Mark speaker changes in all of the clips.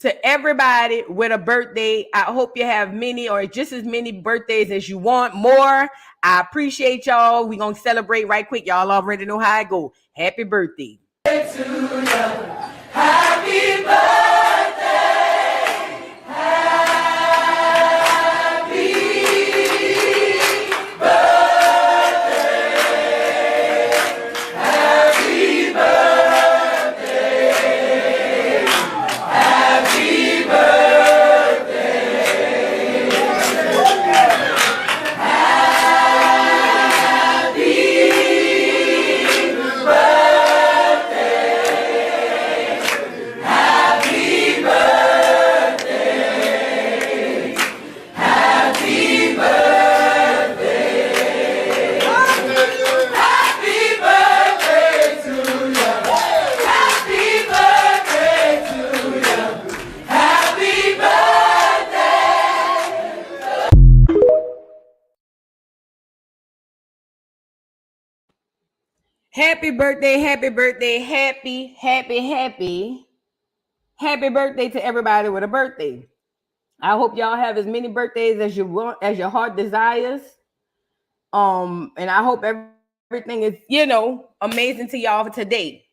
Speaker 1: To everybody with a birthday, I hope you have many or just as many birthdays as you want. More. I appreciate y'all. We're going to celebrate right quick. Y'all already know how I go. Happy birthday. Happy birthday. Happy birthday, happy birthday, happy birthday to everybody with a birthday. I hope y'all have as many birthdays as you want, as your heart desires. And I hope everything is, amazing to y'all for today.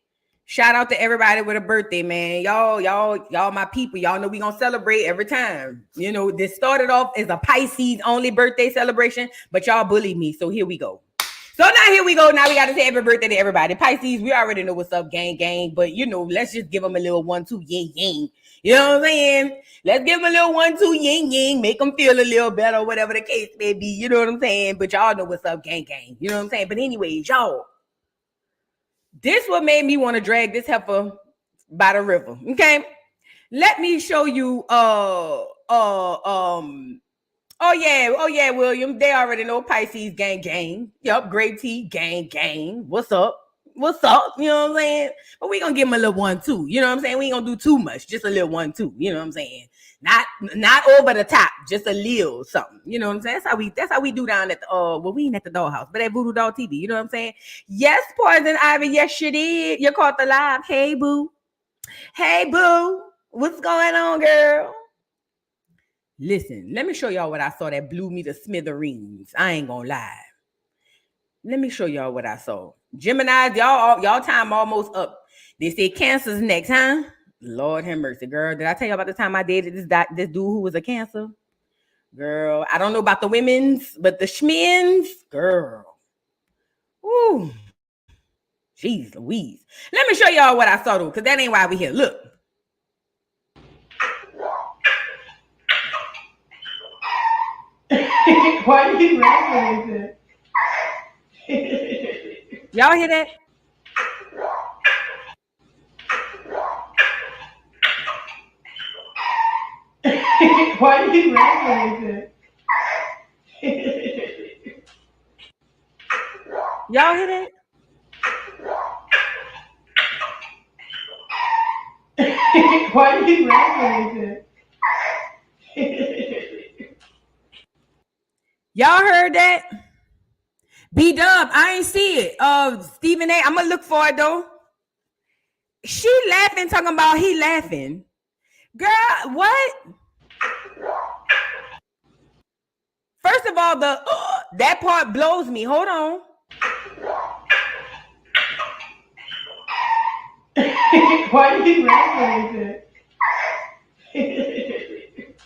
Speaker 1: Shout out to everybody with a birthday, man. Y'all my people. Y'all know we gonna celebrate every time. This started off as a Pisces only birthday celebration, but y'all bullied me, so here we go. So now here we go. Now we got to say happy birthday to everybody. Pisces, we already know what's up, gang. But, let's just give them a little 1-2 yin. You know what I'm saying? Let's give them a little 1-2 yin. Make them feel a little better, whatever the case may be. You know what I'm saying? But y'all know what's up, gang. You know what I'm saying? But anyways, y'all, this what made me want to drag this heifer by the river. Okay? Let me show you, Oh yeah, William. They already know Pisces gang. Yup, Grape Tea gang. What's up? You know what I'm saying? But we gonna give them a little 1-2. You know what I'm saying? We ain't gonna do too much, just a little 1-2. You know what I'm saying? Not over the top, just a little something. You know what I'm saying? That's how we do down at the we ain't at the dollhouse, but at Voodoo Doll TV. You know what I'm saying? Yes, Poison Ivy. Yes, you did. You caught the live. Hey boo. What's going on, girl? Listen, let me show y'all what I saw that blew me to smithereens. I ain't gonna lie. Let me show y'all what I saw. Geminis, y'all time almost up. They say Cancer's next, huh? Lord have mercy, girl. Did I tell you about the time I dated this dude who was a Cancer? Girl, I don't know about the women's, but the schmins, girl. Ooh. Jeez Louise. Let me show y'all what I saw, though, because that ain't why we here. Look. Why are you laughing at that? Y'all hear that? Why are you laughing at that? Y'all hear that? Why are you laughing at that? Y'all heard that? B-Dub, I ain't see it. Stephen A, I'm gonna look for it though. She laughing, talking about he laughing. Girl, what? First of all, that part blows me. Hold on. Why are you laughing at that?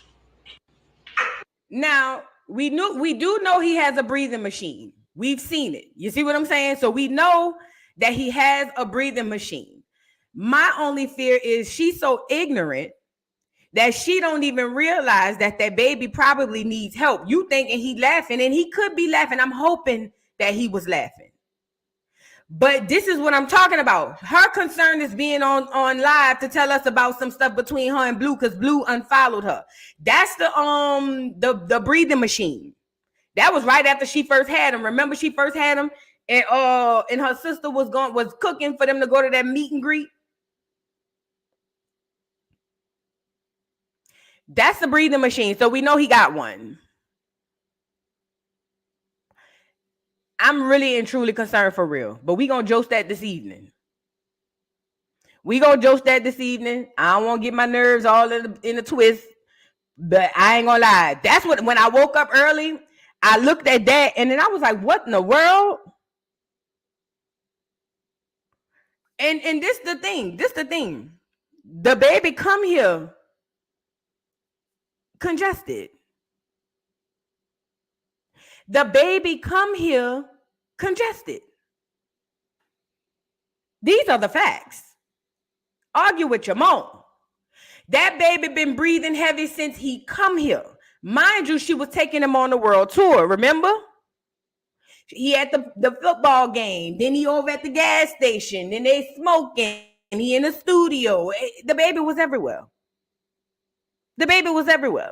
Speaker 1: Now, we do know he has a breathing machine. We've seen it. You see what I'm saying? So we know that he has a breathing machine. My only fear is she's so ignorant that she don't even realize that baby probably needs help. You thinking he laughing, and he could be laughing. I'm hoping that he was laughing. But this is what I'm talking about. Her concern is being on live to tell us about some stuff between her and Blue, because Blue unfollowed her. That's the breathing machine. That was right after she first had him. Remember, she first had him, and her sister was cooking for them to go to that meet and greet. That's the breathing machine. So we know he got one. I'm really and truly concerned for real. But we gonna Joce that this evening. We gonna Joce that this evening. I don't want to get my nerves all in a twist, but I ain't gonna lie. That's what, when I woke up early, I looked at that and then I was like, what in the world? And this the thing. The baby come here congested. The baby come here congested. These are the facts. Argue with your mom. That baby been breathing heavy since he come here. Mind you, she was taking him on the world tour, remember? He at the football game, then he over at the gas station, then they smoking, and he in the studio. The baby was everywhere. The baby was everywhere.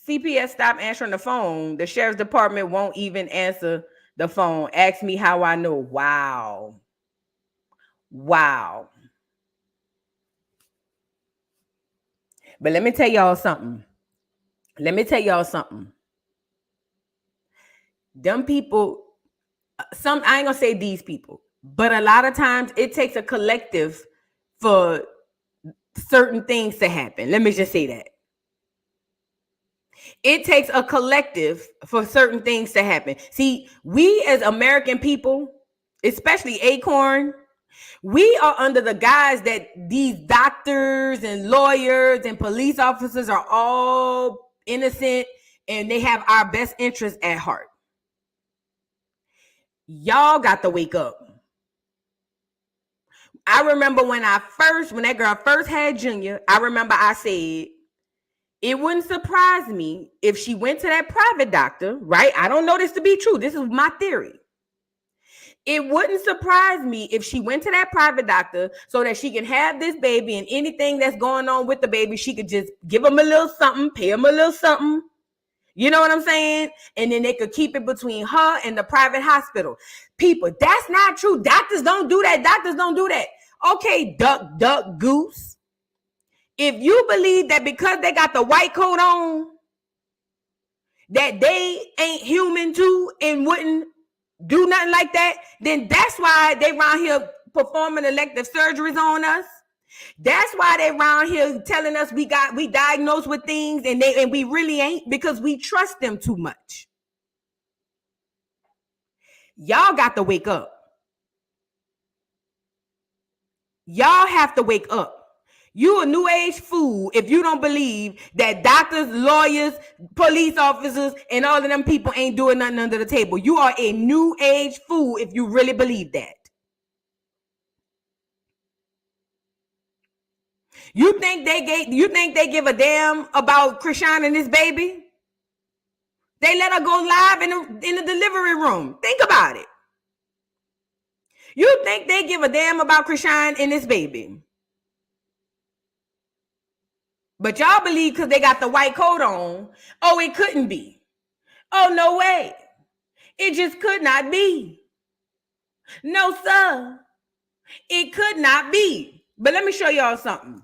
Speaker 1: CPS stopped answering the phone. The sheriff's department won't even answer the phone. Ask me how I know. Wow. But let me tell y'all something. Them people, I ain't gonna say these people, but a lot of times it takes a collective for certain things to happen. Let me just say that. It takes a collective for certain things to happen. See, we as American people, especially Acorn, we are under the guise that these doctors and lawyers and police officers are all innocent and they have our best interests at heart. Y'all got to wake up. I remember when that girl first had Junior, I remember I said, it wouldn't surprise me if she went to that private doctor, right? I don't know this to be true. This is my theory. It wouldn't surprise me if she went to that private doctor so that she can have this baby, and anything that's going on with the baby, she could just give him a little something, pay him a little something. You know what I'm saying? And then they could keep it between her and the private hospital. People, that's not true. Doctors don't do that. Okay, duck, goose. If you believe that because they got the white coat on, that they ain't human too and wouldn't do nothing like that, then that's why they around here performing elective surgeries on us. That's why they around here telling us we diagnosed with things and we really ain't, because we trust them too much. Y'all got to wake up. Y'all have to wake up. You a new age fool if you don't believe that doctors, lawyers, police officers, and all of them people ain't doing nothing under the table. You are a new age fool if you really believe that. You think they give a damn about Krishan and this baby? They let her go live in the delivery room. Think about it. You think they give a damn about Krishan and this baby? But y'all believe because they got the white coat on, oh, it couldn't be. Oh, no way. It just could not be. No, sir. It could not be. But let me show y'all something.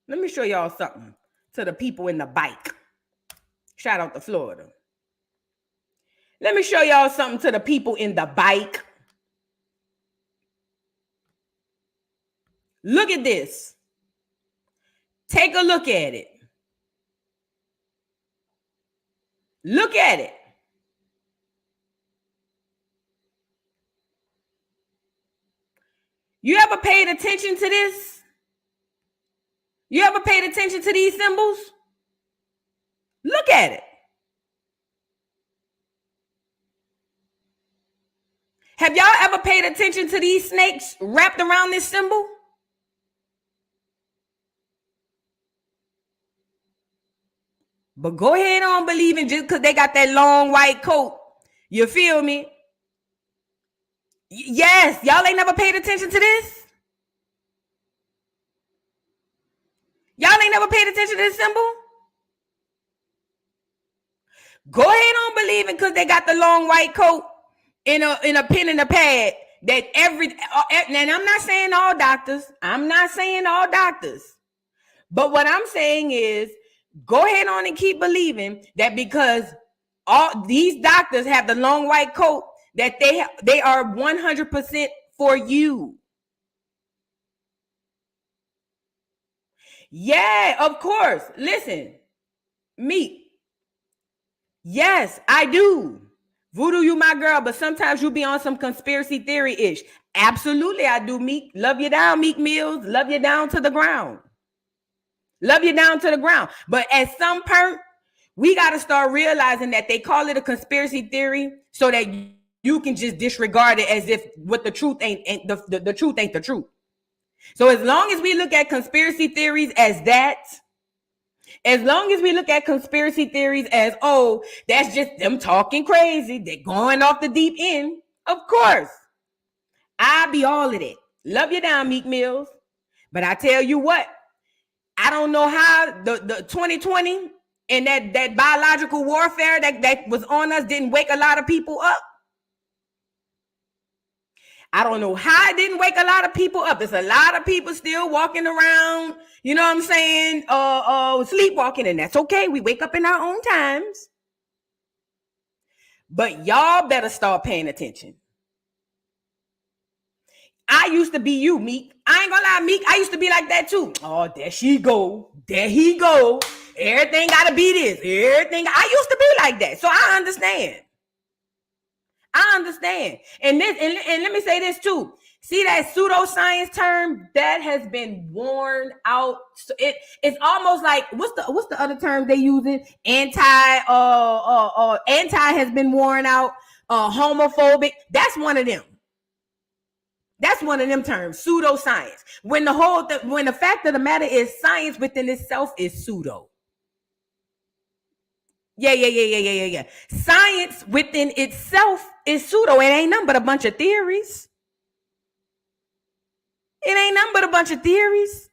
Speaker 1: Let me show y'all something to the people in the bike. Shout out to Florida. Let me show y'all something to the people in the bike. Look at this. Take a look at it. Look at it. You ever paid attention to this? You ever paid attention to these symbols? Look at it. Have y'all ever paid attention to these snakes wrapped around this symbol? But go ahead on believing just because they got that long white coat. You feel me? Yes, y'all ain't never paid attention to this? Y'all ain't never paid attention to this symbol? Go ahead on believing because they got the long white coat in a pen and a pad that and I'm not saying all doctors. But what I'm saying is, go ahead on and keep believing that because All these doctors have the long white coat that they are 100% for you. Yeah, of course. Listen, me. Yes, I do. Voodoo, you my girl, but sometimes you be on some conspiracy theory-ish. Absolutely, I do, Meek. Love you down, Meek Mills. Love you down to the ground. Love you down to the ground. But at some point, we got to start realizing that they call it a conspiracy theory so that you can just disregard it as if what the truth ain't the truth ain't the truth. So as long as we look at conspiracy theories as that, as long as we look at conspiracy theories as, oh, that's just them talking crazy, they're going off the deep end, of course, I be all of it. Love you down, Meek Mills. But I tell you what, I don't know how the 2020 and that biological warfare that was on us didn't wake a lot of people up. I don't know how it didn't wake a lot of people up. There's a lot of people still walking around, you know what I'm saying, sleepwalking, and that's okay. We wake up in our own times. But y'all better start paying attention. I used to be you, Meek. I ain't gonna lie, Meek. I used to be like that too. Oh, there she go. There he go. Everything gotta be this. Everything. I used to be like that. So I understand. I understand. And let me say this too. See that pseudoscience term that has been worn out. So it's almost like what's the other term they using? Anti has been worn out. Homophobic. That's one of them. That's one of them terms. Pseudoscience. When the fact of the matter is science within itself is pseudo. Yeah. Science within itself is pseudo. It ain't nothing but a bunch of theories. It ain't nothing but a bunch of theories.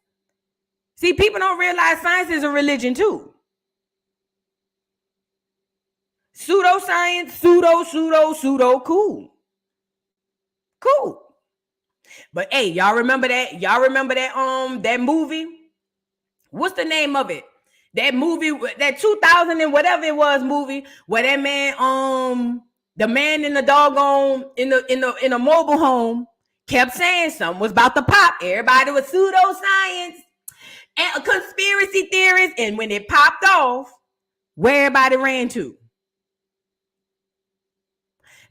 Speaker 1: See, people don't realize science is a religion too. Pseudoscience, pseudo, cool. But hey, y'all remember that? That movie? What's the name of it? That movie, that 2000 and whatever it was movie, where that man, the man in the doggone in a mobile home kept saying something was about to pop. Everybody was pseudoscience and conspiracy theories, and when it popped off, where everybody ran to?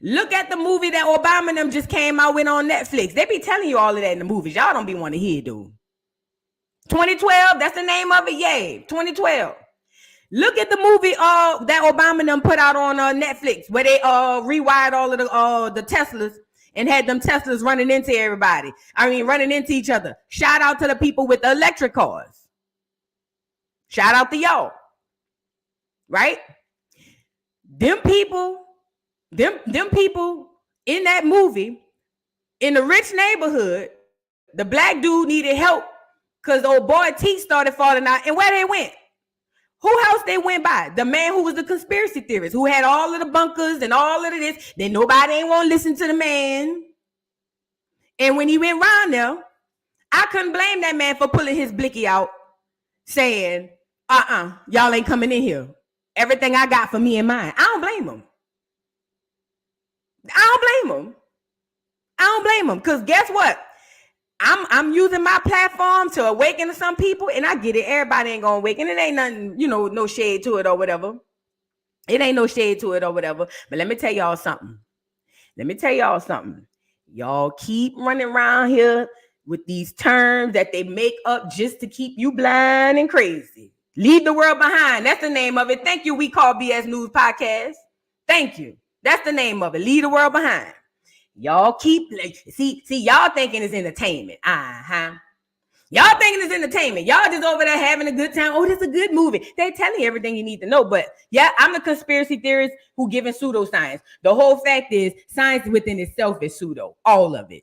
Speaker 1: Look at the movie that Obama and them just came out with on Netflix. They be telling you all of that in the movies. Y'all don't be want to hear, dude. 2012, that's the name of it. Yay, 2012. Look at the movie that Obama and them put out on Netflix, where they rewired all of the Teslas and had them Teslas running into everybody. I mean, running into each other. Shout out to the people with the electric cars. Shout out to y'all. Right? Them people in that movie, in the rich neighborhood, the black dude needed help because the old boy teeth started falling out. And where they went? Who house they went by? The man who was the conspiracy theorist, who had all of the bunkers and all of this. Then nobody ain't want to listen to the man. And when he went round there, I couldn't blame that man for pulling his blicky out, saying, y'all ain't coming in here. Everything I got for me and mine. I don't blame him. I don't blame him. Because guess what? I'm using my platform to awaken to some people, and I get it. Everybody ain't gonna awaken. It ain't nothing, no shade to it or whatever. It ain't no shade to it or whatever. But let me tell y'all something. Y'all keep running around here with these terms that they make up just to keep you blind and crazy. Leave the world behind. That's the name of it. Thank you. We call BS News Podcast. Thank you. That's the name of it. Leave the world behind. Y'all keep see y'all thinking it's entertainment. Y'all thinking it's entertainment. Y'all just over there having a good time. Oh, this is a good movie. They're telling you everything you need to know. But yeah, I'm the conspiracy theorist who giving pseudoscience. The whole fact is science within itself is pseudo. All of it.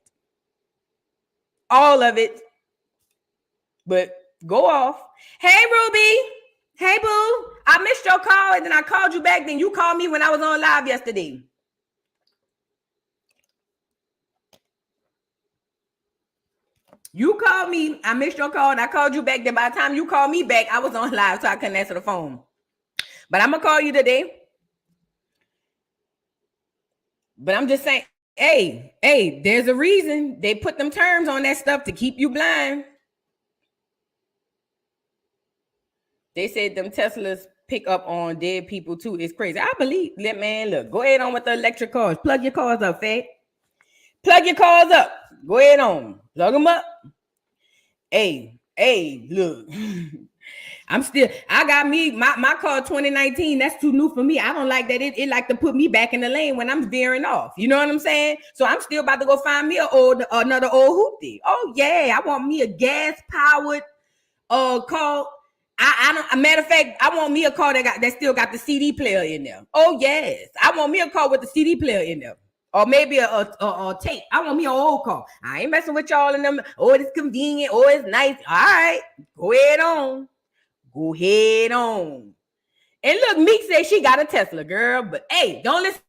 Speaker 1: But go off. Hey, Ruby. Hey, boo. I missed your call and then I called you back. Then you called me when I was on live yesterday. You called me. I missed your call and I called you back. Then by the time you called me back, I was on live, so I couldn't answer the phone. But I'm going to call you today. But I'm just saying, hey, there's a reason they put them terms on that stuff to keep you blind. They said them Teslas pick up on dead people too. It's crazy. I believe that, man. Look, go ahead on with the electric cars. Plug your cars up, Fat. Plug your cars up. Go ahead on. Plug them up. Hey, look. I got me, my car 2019, that's too new for me. I don't like that. It like to put me back in the lane when I'm veering off. You know what I'm saying? So I'm still about to go find me another old hoopty. Oh yeah, I want me a gas powered car. I don't. A matter of fact, I want me a car that still got the CD player in there. Oh yes, I want me a car with the CD player in there. Or maybe a tape. I want me an old car. I ain't messing with y'all in them. Oh, it's convenient. Oh, it's nice. All right, go ahead on. Go ahead on. And look, Meek says she got a Tesla, girl. But hey, don't listen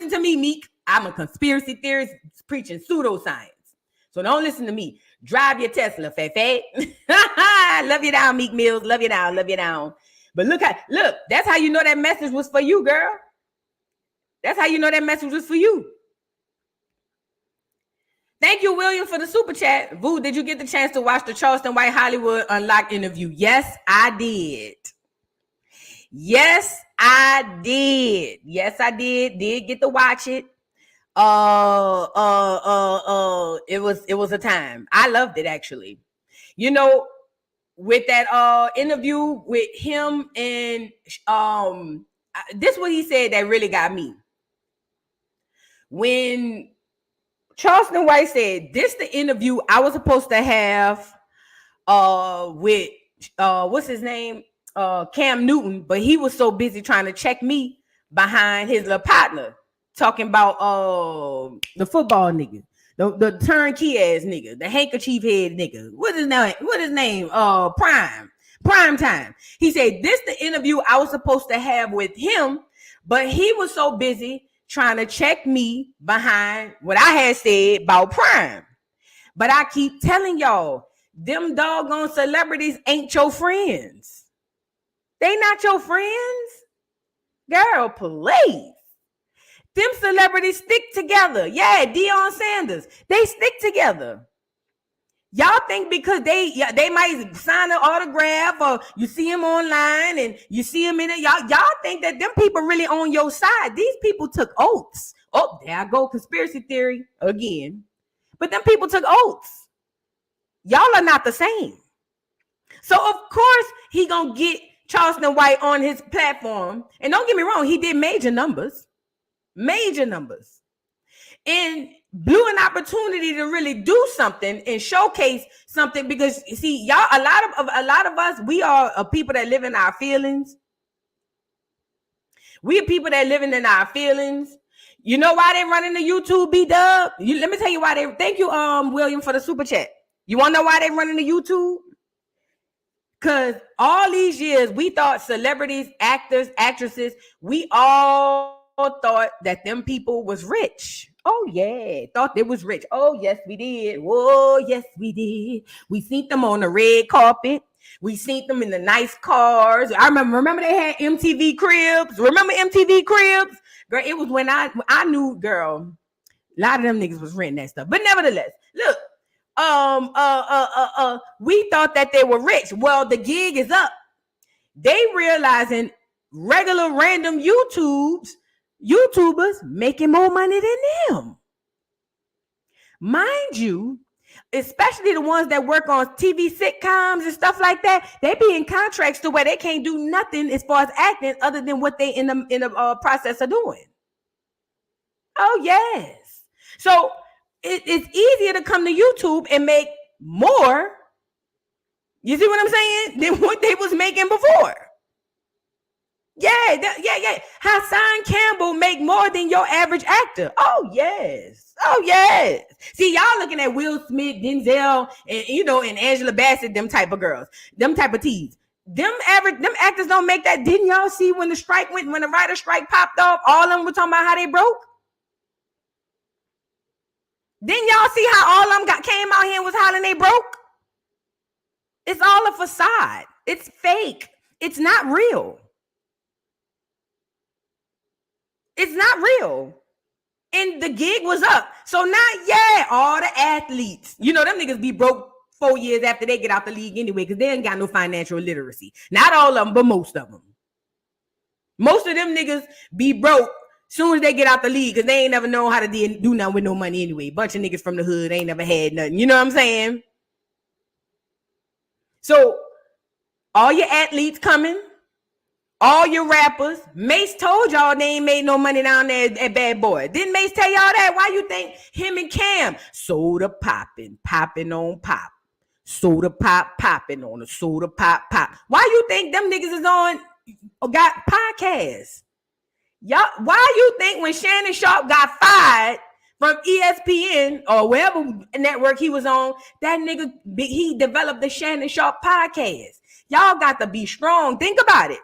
Speaker 1: to me, Meek. I'm a conspiracy theorist preaching pseudoscience. So don't listen to me. Drive your Tesla, Fat. Love you down, Meek Mills. Love you down. But look, that's how you know that message was for you, girl. That's how you know that message was for you. Thank you, William, for the super chat. Vu, did you get the chance to watch the Charleston White Hollywood Unlocked interview? Yes, I did. Yes, I did. Did get to watch it. It was a time. I loved it, actually. You know, with that interview with him and this is what he said that really got me. When Charleston White said, this the interview I was supposed to have with what's his name? Cam Newton, but he was so busy trying to check me behind his little partner, talking about the football nigga, the turnkey ass nigga, the handkerchief head nigga. What is his name? Prime time. He said, this the interview I was supposed to have with him, but he was so busy trying to check me behind what I had said about Prime. But I keep telling y'all, them doggone celebrities ain't your friends. They not your friends. Girl, please. Them celebrities stick together. Yeah, Deion Sanders. They stick together. Y'all think because they might sign an autograph or you see him online and you see him in it, y'all think that them people really on your side. These people took oaths. Oh, there I go, conspiracy theory again. But them people took oaths. Y'all are not the same. So of course he gonna get Charleston White on his platform. And don't get me wrong, he did major numbers. And blew an opportunity to really do something and showcase something, because you see, y'all, a lot of us, we are people that live in our feelings. We are people that living in our feelings. You know why they running the YouTube, B-Dub? Let me tell you why they. Thank you, William, for the super chat. You want to know why they running the YouTube? Because all these years we thought celebrities, actors, actresses, we all thought that them people was rich. Oh yeah, thought they was rich. Oh yes, we did. Oh yes, we did. We seen them on the red carpet. We seen them in the nice cars. I remember they had MTV Cribs. Remember MTV Cribs? Girl, it was when I knew, girl, a lot of them niggas was renting that stuff. But nevertheless, look, we thought that they were rich. Well, the gig is up. They realizing regular random YouTubers making more money than them. Mind you, especially the ones that work on TV sitcoms and stuff like that, they be in contracts to where they can't do nothing as far as acting other than what they in the process of doing. Oh yes. So it's easier to come to YouTube and make more. You see what I'm saying? Than what they was making before. Yeah. Hassan Campbell make more than your average actor. Oh yes. See, y'all looking at Will Smith, Denzel, and Angela Bassett, them type of girls, them type of teens. Them actors don't make that. Didn't y'all see when the writer's strike popped off? All of them were talking about how they broke. Didn't y'all see how all of them came out here and was hollering they broke? It's all a facade. It's fake. It's not real. It's not real. And the gig was up. So now, all the athletes, them niggas be broke 4 years after they get out the league anyway, because they ain't got no financial literacy. Not all of them, but most of them. Most of them niggas be broke soon as they get out the league, because they ain't never know how to do nothing with no money anyway. Bunch of niggas from the hood ain't never had nothing. You know what I'm saying? So all your athletes coming, all your rappers. Mace told y'all they ain't made no money down there at Bad Boy. Didn't Mace tell y'all that? Why you think him and Cam soda popping on pop, soda pop popping on a soda pop? Why you think them niggas is on got podcasts? Y'all, why you think when Shannon Sharp got fired from ESPN or wherever network he was on, that nigga he developed the Shannon Sharp podcast? Y'all got to be strong. Think about it.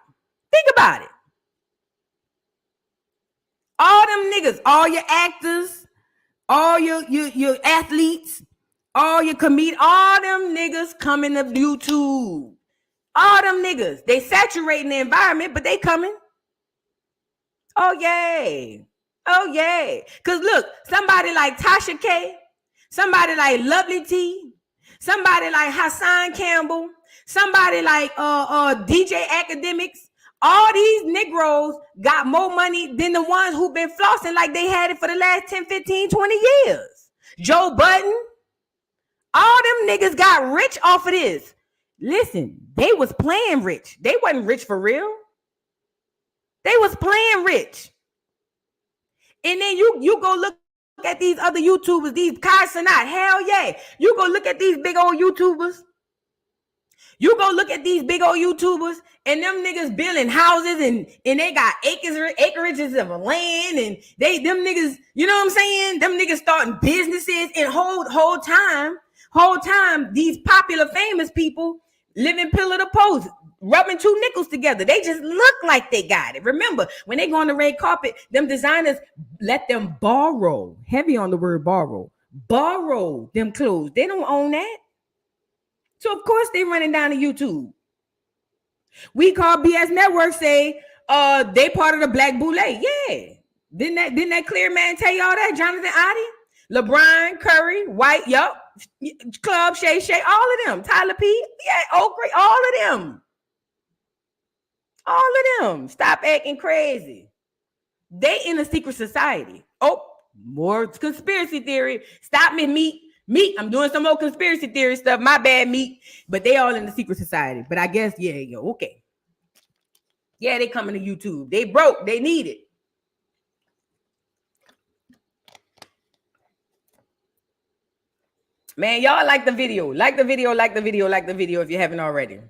Speaker 1: All them niggas, all your actors, all your athletes, all your comedians, all them niggas coming to YouTube. All them niggas, they saturating the environment, but they coming. Oh, yay. Because look, somebody like Tasha K, somebody like Lovely T, somebody like Hassan Campbell, somebody like DJ Academics, all these Negroes got more money than the ones who've been flossing like they had it for the last 10, 15, 20 years. Joe Budden, all them niggas got rich off of this. Listen, they was playing rich. They wasn't rich for real. They was playing rich. And then you go look at these other YouTubers, these Kai Cenat, hell yeah. You go look at these big old YouTubers. And them niggas building houses and they got acreages of land and them niggas, you know what I'm saying? Them niggas starting businesses and whole time, these popular famous people living pillar to post, rubbing two nickels together. They just look like they got it. Remember, when they go on the red carpet, them designers let them borrow, heavy on the word borrow them clothes. They don't own that. So of course they running down to YouTube. We call BS Network say they part of the Black Boule. Yeah. Didn't that clear man tell y'all that? Jonathan Adi, LeBron, Curry, White, yup, Club, Shay, all of them. Tyler P, yeah, Oakley, all of them. Stop acting crazy. They in a secret society. Oh, more conspiracy theory. Stop me, Meat. I'm doing some more conspiracy theory stuff. My bad, Meat. But they all in the secret society. But I guess, okay. Yeah, they coming to YouTube. They broke. They need it. Man, y'all like the video. Like the video if you haven't already.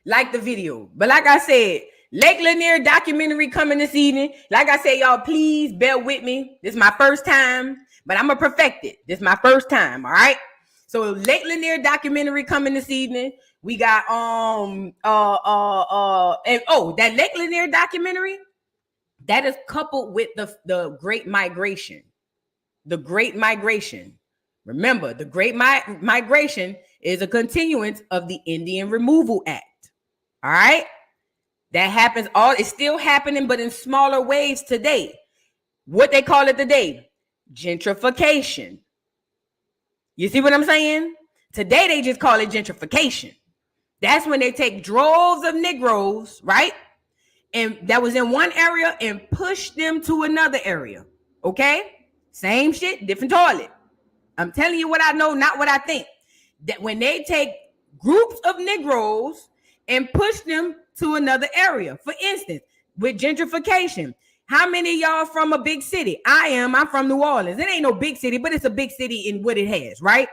Speaker 1: Like the video. But like I said, Lake Lanier documentary coming this evening. Like I said, y'all, please bear with me. This is my first time, but I'm going to perfect it. This is my first time, all right? So Lake Lanier documentary coming this evening. We got that Lake Lanier documentary, that is coupled with the Great Migration. The Great Migration. Remember, the Great Migration is a continuance of the Indian Removal Act. All right? That happens it's still happening, but in smaller waves today. What they call it today? Gentrification. You see what I'm saying? Today, they just call it gentrification. That's when they take droves of Negroes, right? And that was in one area and push them to another area. Okay? Same shit, different toilet. I'm telling you what I know, not what I think. That when they take groups of Negroes and push them to another area. For instance, with gentrification, how many of y'all from a big city? I'm from New Orleans. It ain't no big city, but it's a big city in what it has, right?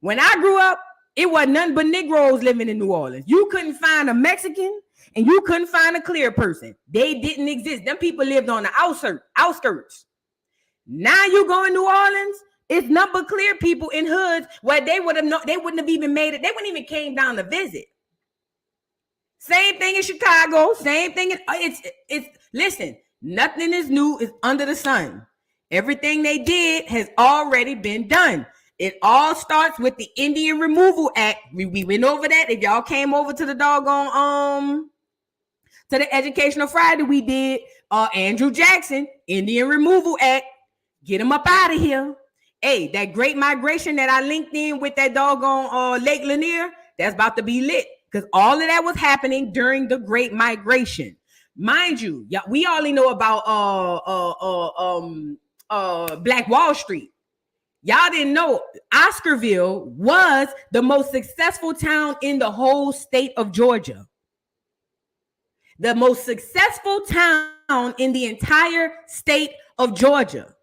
Speaker 1: When I grew up, it wasn't nothing but Negroes living in New Orleans. You couldn't find a Mexican and you couldn't find a clear person. They didn't exist. Them people lived on the outskirts. Now you go in New Orleans, it's number clear people in hoods where they wouldn't have even made it. They wouldn't even came down to visit. Same thing in Chicago. Same thing. Listen, nothing is new is under the sun. Everything they did has already been done. It all starts with the Indian Removal Act. We went over that. If y'all came over to the doggone to the Educational Friday we did. Andrew Jackson, Indian Removal Act. Get him up out of here. Hey, that Great Migration that I linked in with that doggone Lake Lanier, that's about to be lit. Because all of that was happening during the Great Migration. Mind you, we only know about Black Wall Street. Y'all didn't know Oscarville was the most successful town in the whole state of Georgia. The most successful town in the entire state of Georgia.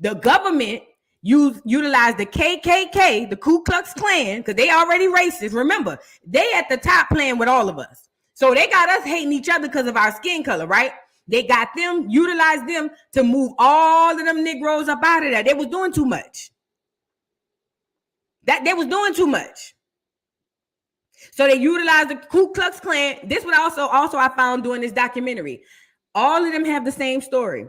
Speaker 1: The government utilized the KKK, the Ku Klux Klan, because they already racist. Remember, they at the top playing with all of us. So they got us hating each other because of our skin color, right? They got them, utilized them to move all of them Negroes up out of there. They was doing too much. They was doing too much. So they utilized the Ku Klux Klan. This was also I found doing this documentary. All of them have the same story.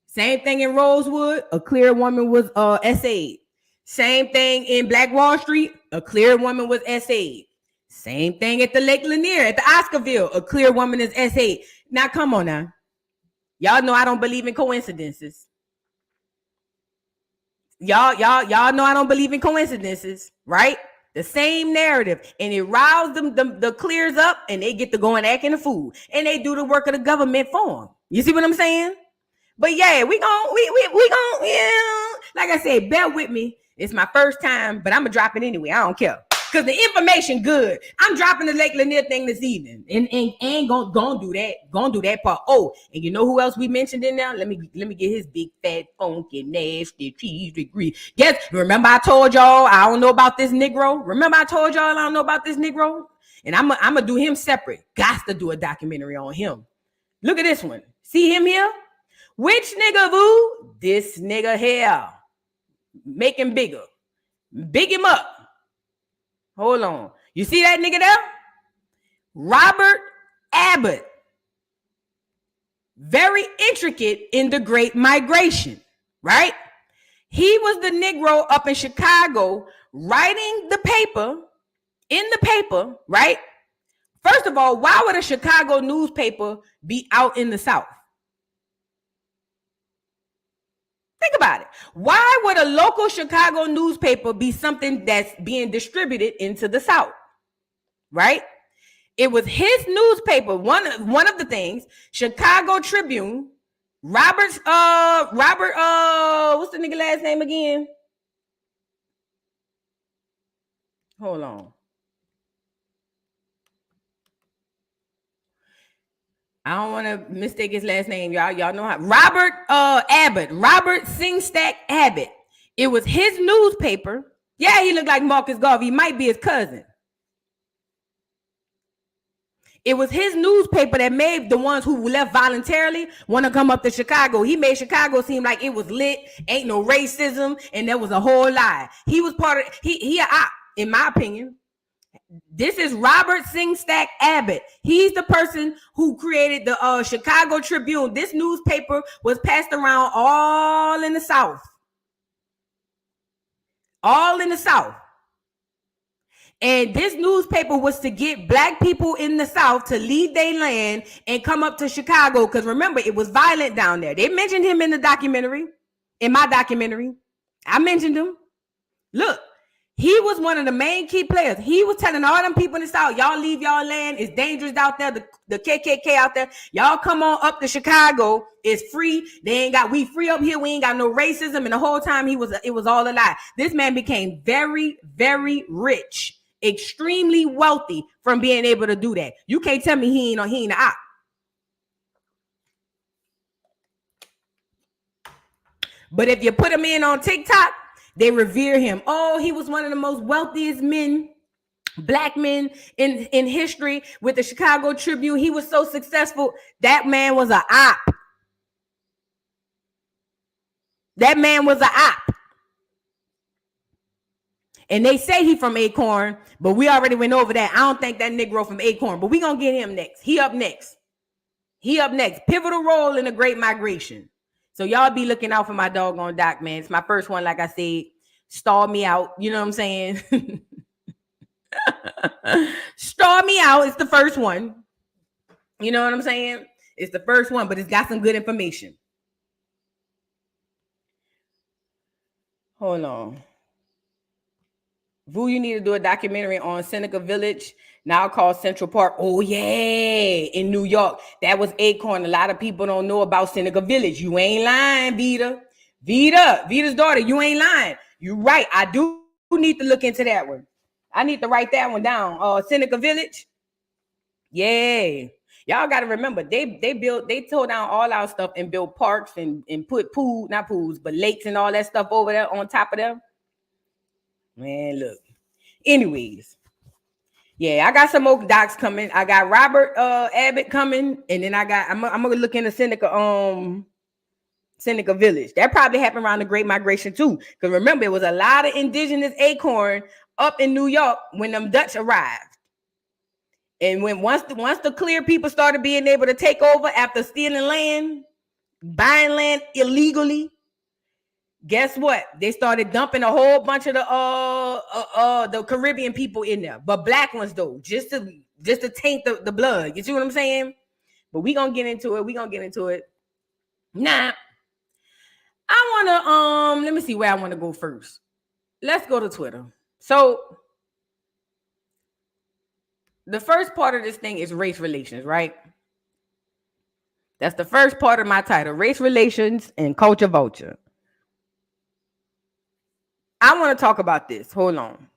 Speaker 1: Same thing in Rosewood, a clear woman was SA'd. Same thing in Black Wall Street, a clear woman was SA'd. Same thing at the Lake Lanier, at the Oscarville, a clear woman is SA'd. Now come on now. Y'all know I don't believe in coincidences. Y'all know I don't believe in coincidences, right? The same narrative, and it riles them the clears up, and they get to go and act in the food, and they do the work of the government for them. You see what I'm saying? But yeah, we gon' yeah. Like I said, bear with me. It's my first time, but I'm gonna drop it anyway. I don't care. Because the information good. I'm dropping the Lake Lanier thing this evening. And gonna do that. Gonna do that part. Oh, and you know who else we mentioned in there? Let me get his big fat funky nasty cheese degree. Guess remember I told y'all I don't know about this Negro? Remember I told y'all I don't know about this Negro? And I'm gonna do him separate. Got to do a documentary on him. Look at this one. See him here? Which nigga boo? This nigga here. Make him bigger. Big him up. Hold on. You see that nigga there? Robert Abbott. Very intricate in the Great Migration, right? He was the Negro up in Chicago writing the paper, in the paper, right? First of all, why would a Chicago newspaper be out in the South? Think about it. Why would a local Chicago newspaper be something that's being distributed into the South? Right? It was his newspaper, one of the things, Chicago Tribune, Robert, what's the nigga last name again? Hold on. I don't want to mistake his last name, y'all. Y'all know how. Robert Abbott. Robert Singstack Abbott. It was his newspaper. Yeah, he looked like Marcus Garvey. He might be his cousin. It was his newspaper that made the ones who left voluntarily want to come up to Chicago. He made Chicago seem like it was lit, ain't no racism, and there was a whole lie. He was part of, in my opinion, this is Robert Singstack Abbott. He's the person who created the Chicago Tribune. This newspaper was passed around all in the South. All in the South. And this newspaper was to get black people in the South to leave their land and come up to Chicago. Because remember, it was violent down there. They mentioned him in the documentary, in my documentary. I mentioned him. Look. He was one of the main key players. He was telling all them people in the South, y'all leave y'all land. It's dangerous out there. The KKK out there. Y'all come on up to Chicago. It's free. We free up here. We ain't got no racism. And the whole time it was all a lie. This man became very, very rich, extremely wealthy from being able to do that. You can't tell me he ain't an op. But if you put him in on TikTok, they revere him. Oh, he was one of the most wealthiest men, black men in history with the Chicago Tribune. He was so successful. That man was an op. That man was an op. And they say he from Acorn, but we already went over that. I don't think that Negro from Acorn, but we going to get him next. He up next. Pivotal role in the Great Migration. So y'all be looking out for my doggone doc, man. It's my first one, like I said. Stall me out. You know what I'm saying? Stall me out. It's the first one. You know what I'm saying? It's the first one, but it's got some good information. Hold on. Vu, you need to do a documentary on Seneca Village, now called Central Park. Oh, yeah, in New York. That was Acorn. A lot of people don't know about Seneca Village. You ain't lying, Vita. Vita's daughter, you ain't lying. You right. I do need to look into that one. I need to write that one down. Seneca Village. Yeah. Y'all got to remember, they tore down all our stuff and built parks and put not pools, but lakes and all that stuff over there on top of them. Man, look. Anyways, yeah, I got some more docs coming. I got Robert Abbott coming, and then I'm gonna look into Seneca Village. That probably happened around the Great Migration too. Because remember, it was a lot of indigenous Acorn up in New York when them Dutch arrived. And when once the clear people started being able to take over after stealing land, buying land illegally, guess what? They started dumping a whole bunch of the Caribbean people in there, but black ones though, just to taint the blood. You see what I'm saying? But we gonna get into it. Now, I wanna let me see where I want to go first. Let's go to Twitter. So the first part of this thing is race relations, right? That's the first part of my title: race relations and culture vulture. I want to talk about this. Hold on.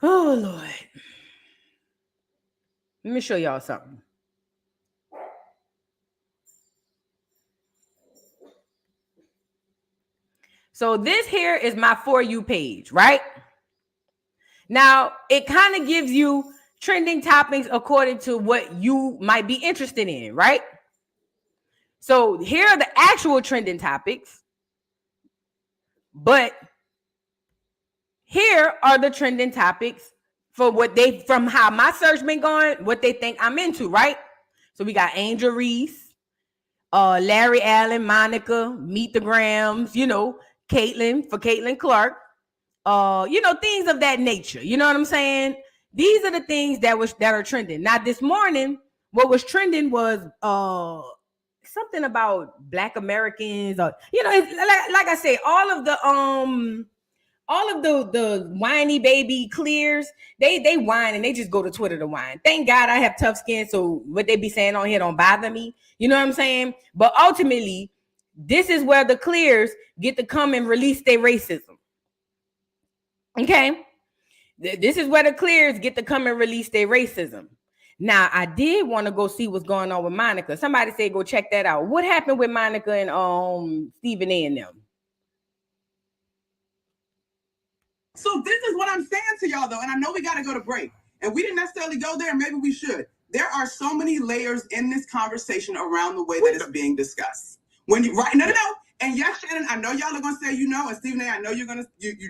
Speaker 1: Oh, Lord. Let me show y'all something. So this here is my For You page, right? Now, it kind of gives you trending topics according to what you might be interested in, right? So here are the actual trending topics. But here are the trending topics for from how my search been going, what they think I'm into, right? So we got Angel Reese, Larry Allen, Monica, Meet the Grams, Caitlin Clark, things of that nature. You know what I'm saying? These are the things that are trending. Now, this morning, what was trending was something about Black Americans, or like I say, all of the whiny baby clears, they whine and they just go to Twitter to whine. Thank God I have tough skin, so what they be saying on here don't bother me. You know what I'm saying? But ultimately, this is where the clears get to come and release their racism. Okay? This is where the clears get to come and release their racism. Now, I did want to go see what's going on with Monica. Somebody said go check that out. What happened with Monica and Stephen A. and them?
Speaker 2: So this is what I'm saying to y'all, though, and I know we got to go to break, and we didn't necessarily go there. Maybe we should. There are so many layers in this conversation around the way that it's being discussed. No. And yes, Shannon, I know y'all are going to say and Stephen A., I know you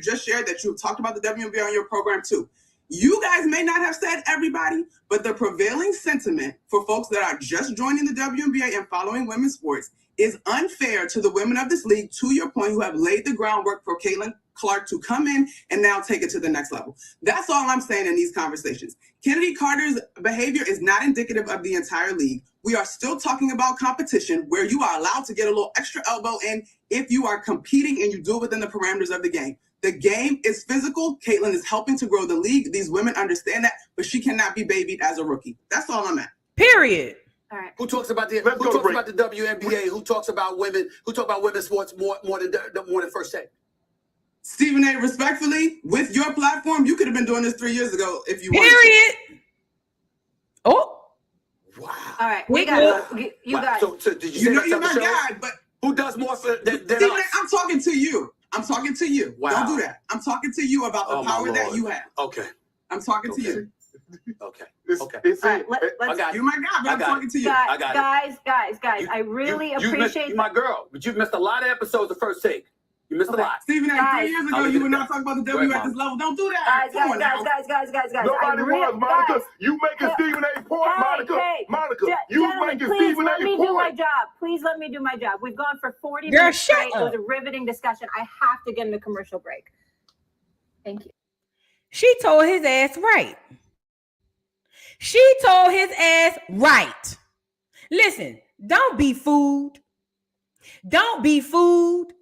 Speaker 2: just shared that you talked about the WNBA on your program too. You guys may not have said everybody, but the prevailing sentiment for folks that are just joining the WNBA and following women's sports is unfair to the women of this league, to your point, who have laid the groundwork for Caitlin Clark to come in and now take it to the next level. That's all I'm saying in these conversations. Kennedy Carter's behavior is not indicative of the entire league. We are still talking about competition where you are allowed to get a little extra elbow in if you are competing and you do it within the parameters of the game. The game is physical. Caitlin is helping to grow the league. These women understand that, but she cannot be babied as a rookie. That's all I'm at.
Speaker 1: Period.
Speaker 3: All right. Who talks about the WNBA? Who talks about women? Who talk about women's sports more than First Take?
Speaker 2: Stephen A., respectfully, with your platform, you could have been doing this 3 years ago if you wanted.
Speaker 1: Period. Oh.
Speaker 3: Wow.
Speaker 4: All right. We got you guys.
Speaker 3: So did you say
Speaker 2: you're my guy, but
Speaker 3: who does more than
Speaker 2: Stephen
Speaker 3: us?
Speaker 2: I'm talking to you. Wow. Don't do that. I'm talking to you about the power that you have.
Speaker 3: Okay.
Speaker 2: I'm talking to you.
Speaker 3: Okay.
Speaker 4: All right,
Speaker 2: You're my guy, but I'm talking to you.
Speaker 4: Guys, I really appreciate
Speaker 3: you my girl, but you've missed a lot of episodes of First Take. You missed a lot.
Speaker 2: Stephen A., 3 years ago, you were not talking about the W at this level. Don't do that.
Speaker 4: Guys.
Speaker 5: Nobody was, Monica. You making Stephen A. point, Monica. Monica, you making Stephen A. point.
Speaker 4: Please let me do my job. Please let me do my job. We've gone for 40
Speaker 1: Girl,
Speaker 4: minutes
Speaker 1: shut
Speaker 4: straight.
Speaker 1: up.
Speaker 4: It was a riveting discussion. I have to get in a commercial break. Thank you.
Speaker 1: She told his ass right. She told his ass, right. Listen, don't be fooled. Don't be fooled.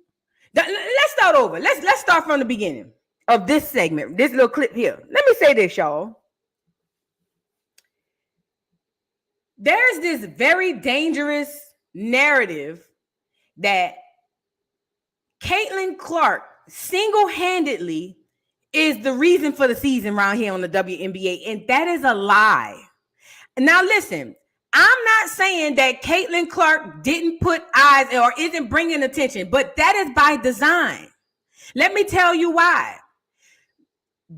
Speaker 1: Let's start over. Let's start from the beginning of this segment, this little clip here. Let me say this, y'all. There's this very dangerous narrative that Caitlin Clark single-handedly is the reason for the season around here on the WNBA, and that is a lie. Now listen, I'm not saying that Caitlin Clark didn't put eyes or isn't bringing attention, but that is by design. Let me tell you why.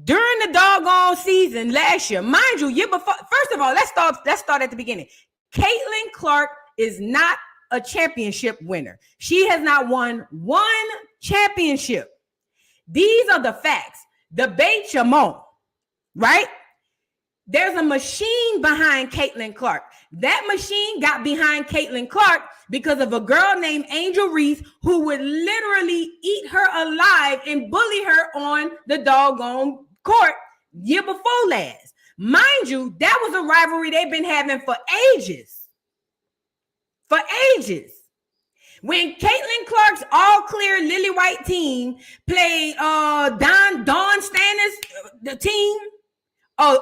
Speaker 1: During the doggone season last year, mind you, year before, first of all, let's start at the beginning. Caitlin Clark is not a championship winner. She has not won one championship. These are the facts. Debate your mom, right? There's a machine behind Caitlin Clark. That machine got behind Caitlin Clark because of a girl named Angel Reese who would literally eat her alive and bully her on the doggone court year before last. Mind you, that was a rivalry they've been having for ages. For ages. When Caitlin Clark's all-clear Lily White team played Dawn Stannis, the team, all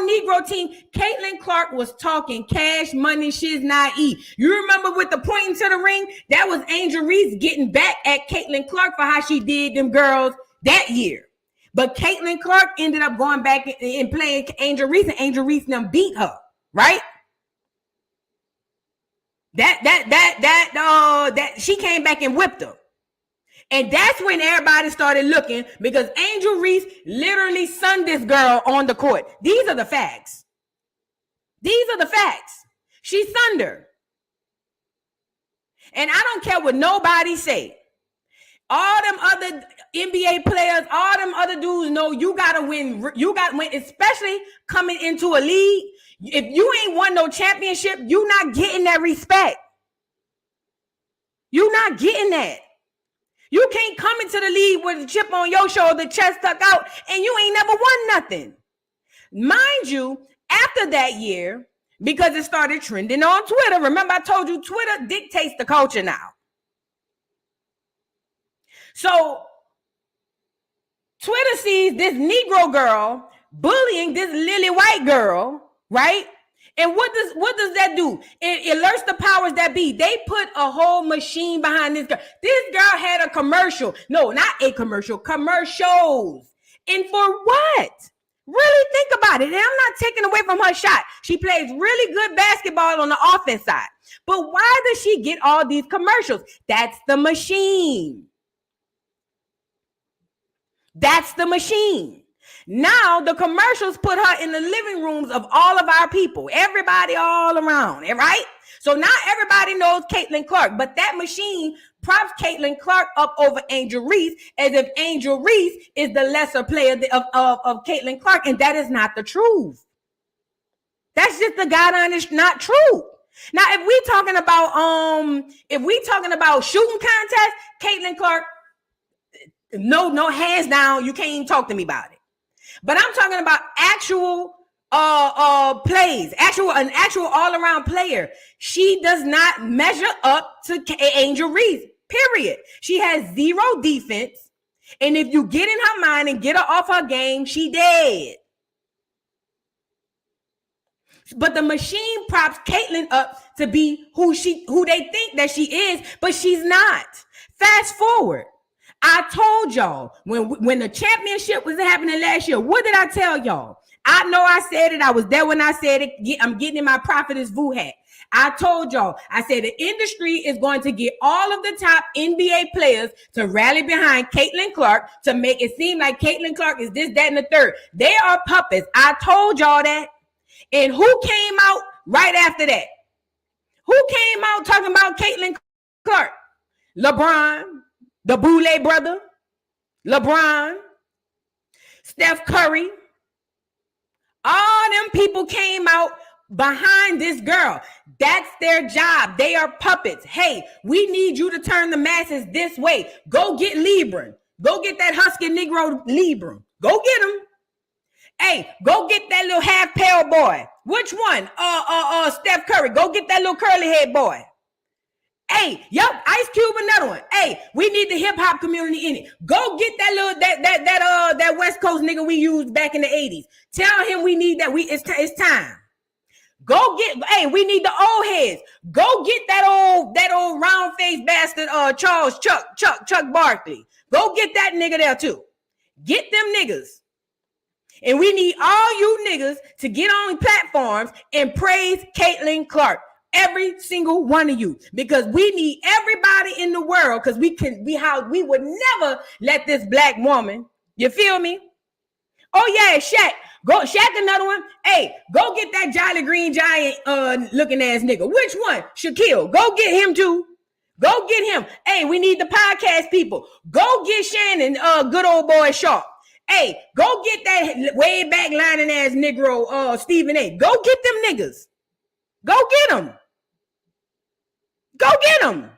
Speaker 1: Negro team, Caitlin Clark was talking cash money, shiz naive. You remember with the pointing to the ring? That was Angel Reese getting back at Caitlin Clark for how she did them girls that year. But Caitlin Clark ended up going back and playing Angel Reese, and Angel Reese them beat her, right? That she came back and whipped her. And that's when everybody started looking, because Angel Reese literally sunned this girl on the court. These are the facts. These are the facts. She sunned her. And I don't care what nobody say. All them other NBA players, all them other dudes know you gotta win. You gotta win, especially coming into a league. If you ain't won no championship, you not getting that respect. You not getting that. You can't come into the league with a chip on your shoulder, chest stuck out, and you ain't never won nothing. Mind you, after that year, because it started trending on Twitter. Remember, I told you Twitter dictates the culture now. So Twitter sees this Negro girl bullying this Lily White girl, right? And what does that do? It alerts the powers that be. They put a whole machine behind this girl. This girl had a commercial. No, not a commercial. Commercials. And for what? Really think about it. And I'm not taking away from her shot. She plays really good basketball on the offense side. But why does she get all these commercials? That's the machine. That's the machine. Now the commercials put her in the living rooms of all of our people, everybody all around, right? So now everybody knows Caitlin Clark, but that machine props Caitlin Clark up over Angel Reese as if Angel Reese is the lesser player of Caitlin Clark, and that is not the truth. That's just the God honest, not true. Now, if we talking about shooting contest, Caitlin Clark, no hands down, you can't even talk to me about it. But I'm talking about actual plays, an actual all-around player. She does not measure up to Angel Reese, period. She has zero defense. And if you get in her mind and get her off her game, she dead. But the machine props Caitlin up to be who they think that she is, but she's not. Fast forward. I told y'all when the championship was happening last year, what did I tell y'all? I know I said it. I was there when I said it. I'm getting in my prophetess Vu hat. I told y'all, I said the industry is going to get all of the top NBA players to rally behind Caitlin Clark to make it seem like Caitlin Clark is this, that, and the third. They are puppets. I told y'all that. And who came out right after that? Who came out talking about Caitlin Clark? LeBron. The Boule brother, LeBron, Steph Curry, all them people came out behind this girl. That's their job. They are puppets. Hey, we need you to turn the masses this way. Go get Lebron. Go get that Husky Negro Lebron. Go get him. Hey, go get that little half pale boy. Which one? Steph Curry. Go get that little curly head boy. Hey, yup, Ice Cube, another one. Hey, we need the hip hop community in it. Go get that little that West Coast nigga we used back in the 80s. Tell him we need that. It's time. Go get. Hey, we need the old heads. Go get that old round faced bastard. Charles Chuck Barkley. Go get that nigga there too. Get them niggas. And we need all you niggas to get on platforms and praise Caitlin Clark. Every single one of you, because we need everybody in the world, because we would never let this black woman, you feel me? Oh yeah, Shaq another one. Hey, go get that Jolly Green Giant looking ass nigga. Which one? Shaquille. Go get him too. Go get him. Hey, we need the podcast people. Go get Shannon, good old boy Sharp. Hey, go get that way back lining ass Negro, Stephen A. Go get them niggas. Go get them. Go get them.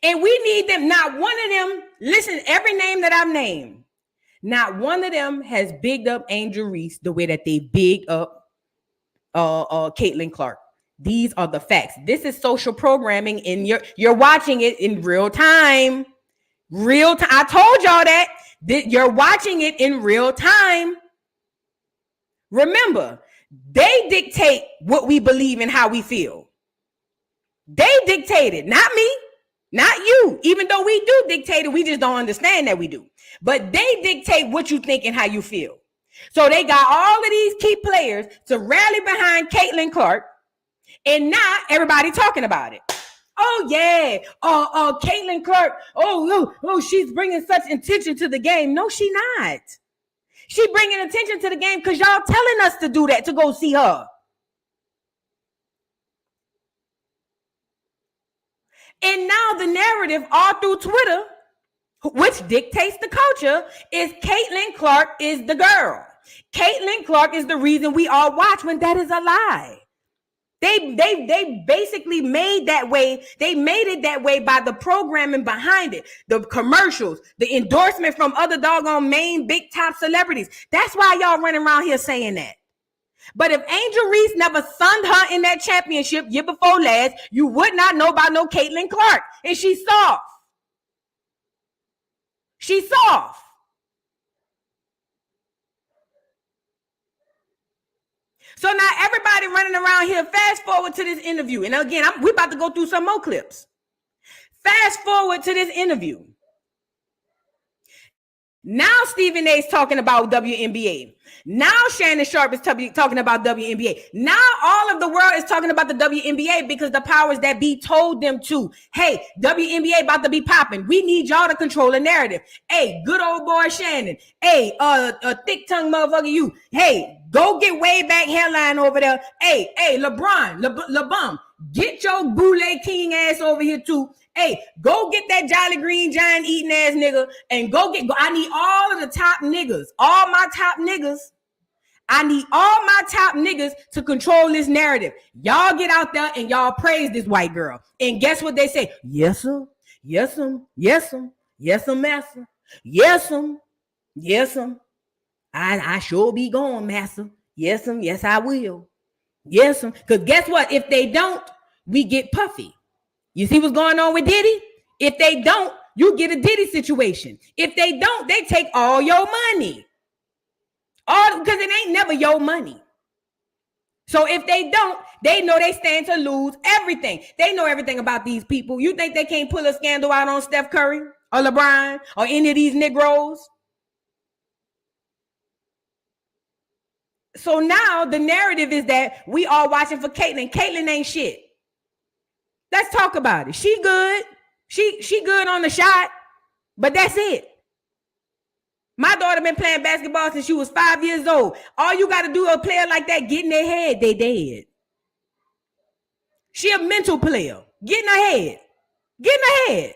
Speaker 1: And we need them. Not one of them, listen, every name that I've named, not one of them has bigged up Angel Reese the way that they bigged up Caitlin Clark. These are the facts. This is social programming, and you're watching it in real time. Real time. I told y'all that. You're watching it in real time. Remember, they dictate what we believe and how we feel. They dictate it, not me, not you. Even though we do dictate it, we just don't understand that we do. But they dictate what you think and how you feel. So they got all of these key players to rally behind Caitlin Clark, and now everybody talking about it. Oh yeah, Caitlin Clark. Oh, she's bringing such attention to the game. No, she not. She bringing attention to the game because y'all telling us to do that, to go see her. And now the narrative all through Twitter, which dictates the culture, is Caitlin Clark is the girl. Caitlin Clark is the reason we all watch, when that is a lie. They basically made that way. They made it that way by the programming behind it, the commercials, the endorsement from other doggone main big top celebrities. That's why y'all running around here saying that. But if Angel Reese never sunned her in that championship year before last, you would not know about no Caitlin Clark. And she's soft. She's soft. So now everybody running around here, fast forward to this interview. And again, we're about to go through some more clips. Fast forward to this interview. Now Stephen A is talking about WNBA. Now Shannon Sharp is talking about WNBA. Now all of the world is talking about the WNBA because the powers that be told them to. Hey, WNBA about to be popping. We need y'all to control the narrative. Hey, good old boy Shannon. Hey, a thick tongue motherfucker you. Hey, go get way back hairline over there. Hey, LeBron, get your boule king ass over here too. Hey, go get that Jolly Green Giant eating ass nigga and go. I need all of the top niggas, all my top niggas. I need all my top niggas to control this narrative. Y'all get out there and y'all praise this white girl. And guess what they say? Yes, sir. Yes, sir. Yes, sir. Yes, sir, master. Yes, sir. Yes, sir. I sure be going, master. Yes, sir. Yes, I will. Yes, sir. Because guess what? If they don't, we get puffy. You see what's going on with Diddy? If they don't, you get a Diddy situation. If they don't, they take all your money. All because it ain't never your money. So if they don't, they know they stand to lose everything. They know everything about these people. You think they can't pull a scandal out on Steph Curry or LeBron or any of these Negroes? So now the narrative is that we all watching for Caitlin. Caitlin ain't shit. Let's talk about it. She good. She good on the shot, but that's it. My daughter been playing basketball since she was 5 years old. All you got to do a player like that, get in their head, they dead. She a mental player. Get in her head. Get in her head.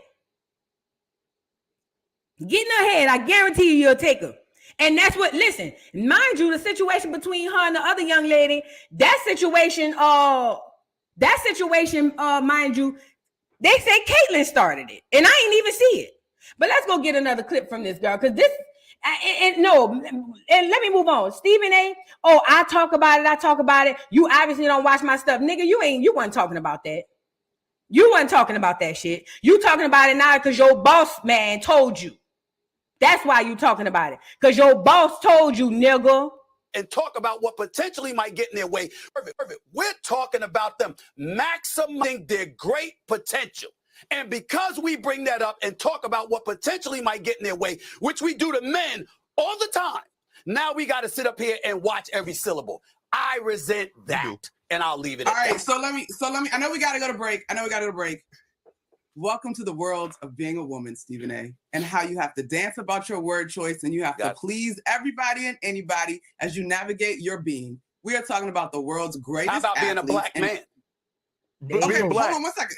Speaker 1: Get in her head. I guarantee you you'll take her. And that's what, listen, mind you, the situation between her and the other young lady, that situation, mind you, they say Caitlin started it. And I ain't even see it. But let's go get another clip from this girl. Because this, And no, and let me move on. Stephen A. Oh, I talk about it. You obviously don't watch my stuff. Nigga, you weren't talking about that. You weren't talking about that shit. You talking about it now because your boss man told you. That's why you talking about it. Because your boss told you, nigga.
Speaker 3: And talk about what potentially might get in their way. Perfect. We're talking about them maximizing their great potential. And because we bring that up and talk about what potentially might get in their way, which we do to men all the time, now we got to sit up here and watch every syllable. I resent that, and I'll leave it.
Speaker 2: All right, so let me. I know we got to go to break. Welcome to the world of being a woman, Stephen A., and how you have to dance about your word choice and you have to please everybody and anybody as you navigate your being. We are talking about the world's greatest.
Speaker 3: How about being a black man?
Speaker 2: Okay, hold on 1 second.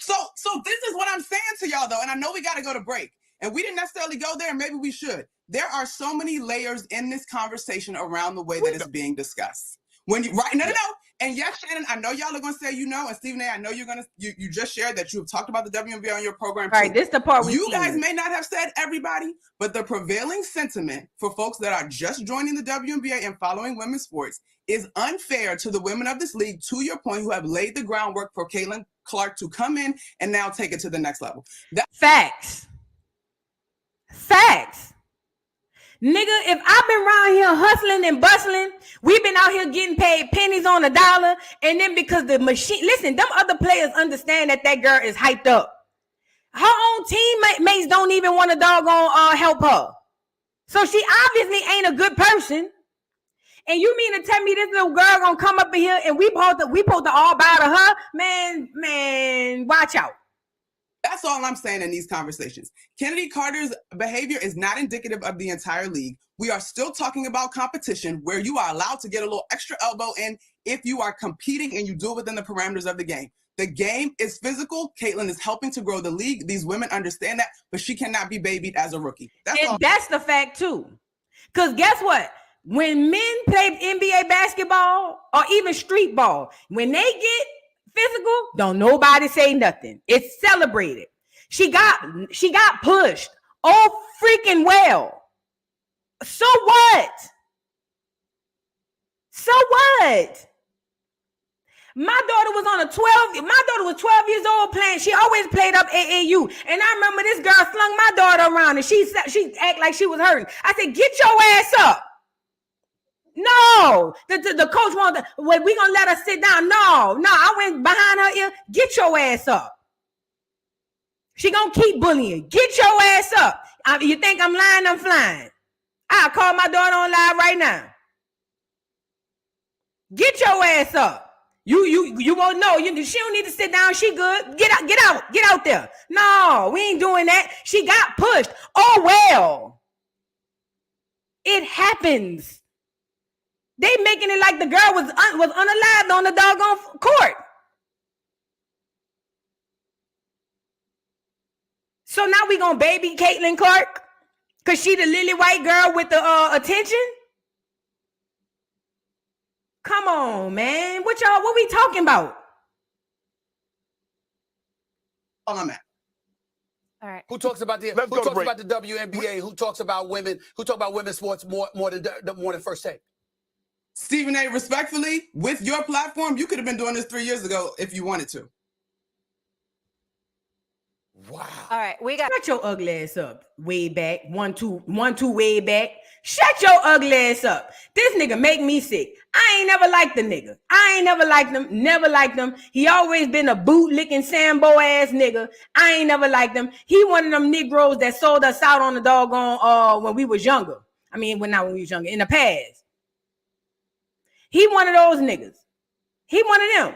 Speaker 2: So this is what I'm saying to y'all, though, and I know we got to go to break, and we didn't necessarily go there, and maybe we should. There are so many layers in this conversation around the way that it's being discussed. No. And yes, Shannon, I know y'all are going to say and Stephen A., I know you just shared that you have talked about the WNBA on your program.
Speaker 1: All right, this is the part
Speaker 2: you guys may not have said everybody, but the prevailing sentiment for folks that are just joining the WNBA and following women's sports is unfair to the women of this league, to your point, who have laid the groundwork for Caitlin Clark to come in and now take it to the next level. Facts.
Speaker 1: Nigga, if I've been around here hustling and bustling, we've been out here getting paid pennies on a dollar, and then because the machine, listen, them other players understand that girl is hyped up. Her own teammates don't even want to doggone help her. So she obviously ain't a good person. And you mean to tell me this little girl gonna come up in here and we supposed to all bow to her? Man, watch out.
Speaker 2: That's all I'm saying in these conversations. Kennedy Carter's behavior is not indicative of the entire league. We are still talking about competition where you are allowed to get a little extra elbow in if you are competing and you do it within the parameters of the game. The game is physical. Caitlin is helping to grow the league. These women understand that, but she cannot be babied as a rookie.
Speaker 1: That's the fact too. Because guess what? When men play NBA basketball or even street ball, when they get physical, don't nobody say nothing. It's celebrated. She got pushed. Oh, freaking well. So what? My daughter was 12 years old playing. She always played up AAU. And I remember this girl slung my daughter around and she act like she was hurting. I said, get your ass up. No, the coach wanted, well, we gonna let her sit down. No, I went behind her ear. Get your ass up. She gonna keep bullying. Get your ass up. You think I'm lying? I'm flying. I'll call my daughter on live right now. Get your ass up. You won't know. She don't need to sit down. She good. Get out there. No, we ain't doing that. She got pushed. Oh well. It happens. They making it like the girl was unalived on the doggone court. So now we gonna baby Caitlin Clark because she the lily white girl with the attention. Come on, man. What we talking about?
Speaker 2: All I'm at.
Speaker 4: All right.
Speaker 3: Who talks about the WNBA? Who talks about women? Who talk about women's sports more than First Take?
Speaker 2: Stephen A., respectfully, with your platform, you could have been doing this 3 years ago if you wanted to.
Speaker 3: Wow.
Speaker 4: All right, we got.
Speaker 1: Shut your ugly ass up. Way back. 1, 2, way back. Shut your ugly ass up. This nigga make me sick. I ain't never liked the nigga. I ain't never liked him. Never liked him. He always been a boot-licking Sambo ass nigga. I ain't never liked him. He one of them Negroes that sold us out on the doggone when we was younger. I mean, not when we was younger. In the past. He one of those niggas. He one of them.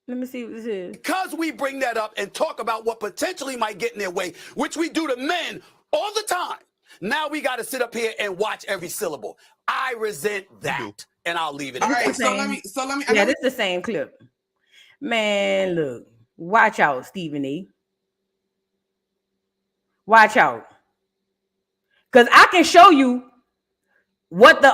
Speaker 1: Let me see what this is.
Speaker 3: Because we bring that up and talk about what potentially might get in their way, which we do to men all the time. Now we got to sit up here and watch every syllable. I resent that, and I'll leave it.
Speaker 2: All right, so let me.
Speaker 1: Yeah, this is the same clip. Man, look, watch out, Stephen A. Watch out, because I can show you what the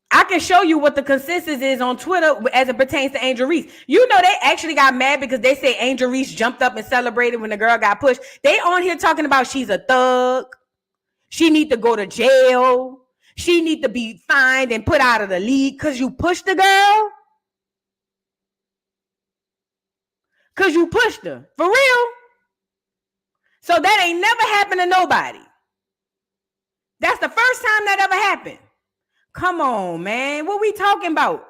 Speaker 1: I can show you what the consensus is on Twitter as it pertains to Angel Reese. You know, they actually got mad because they say Angel Reese jumped up and celebrated when the girl got pushed. They on here talking about she's a thug. She need to go to jail. She need to be fined and put out of the league because you pushed the girl. Because you pushed her. For real. So that ain't never happened to nobody. That's the first time that ever happened. Come on, man. What we talking about?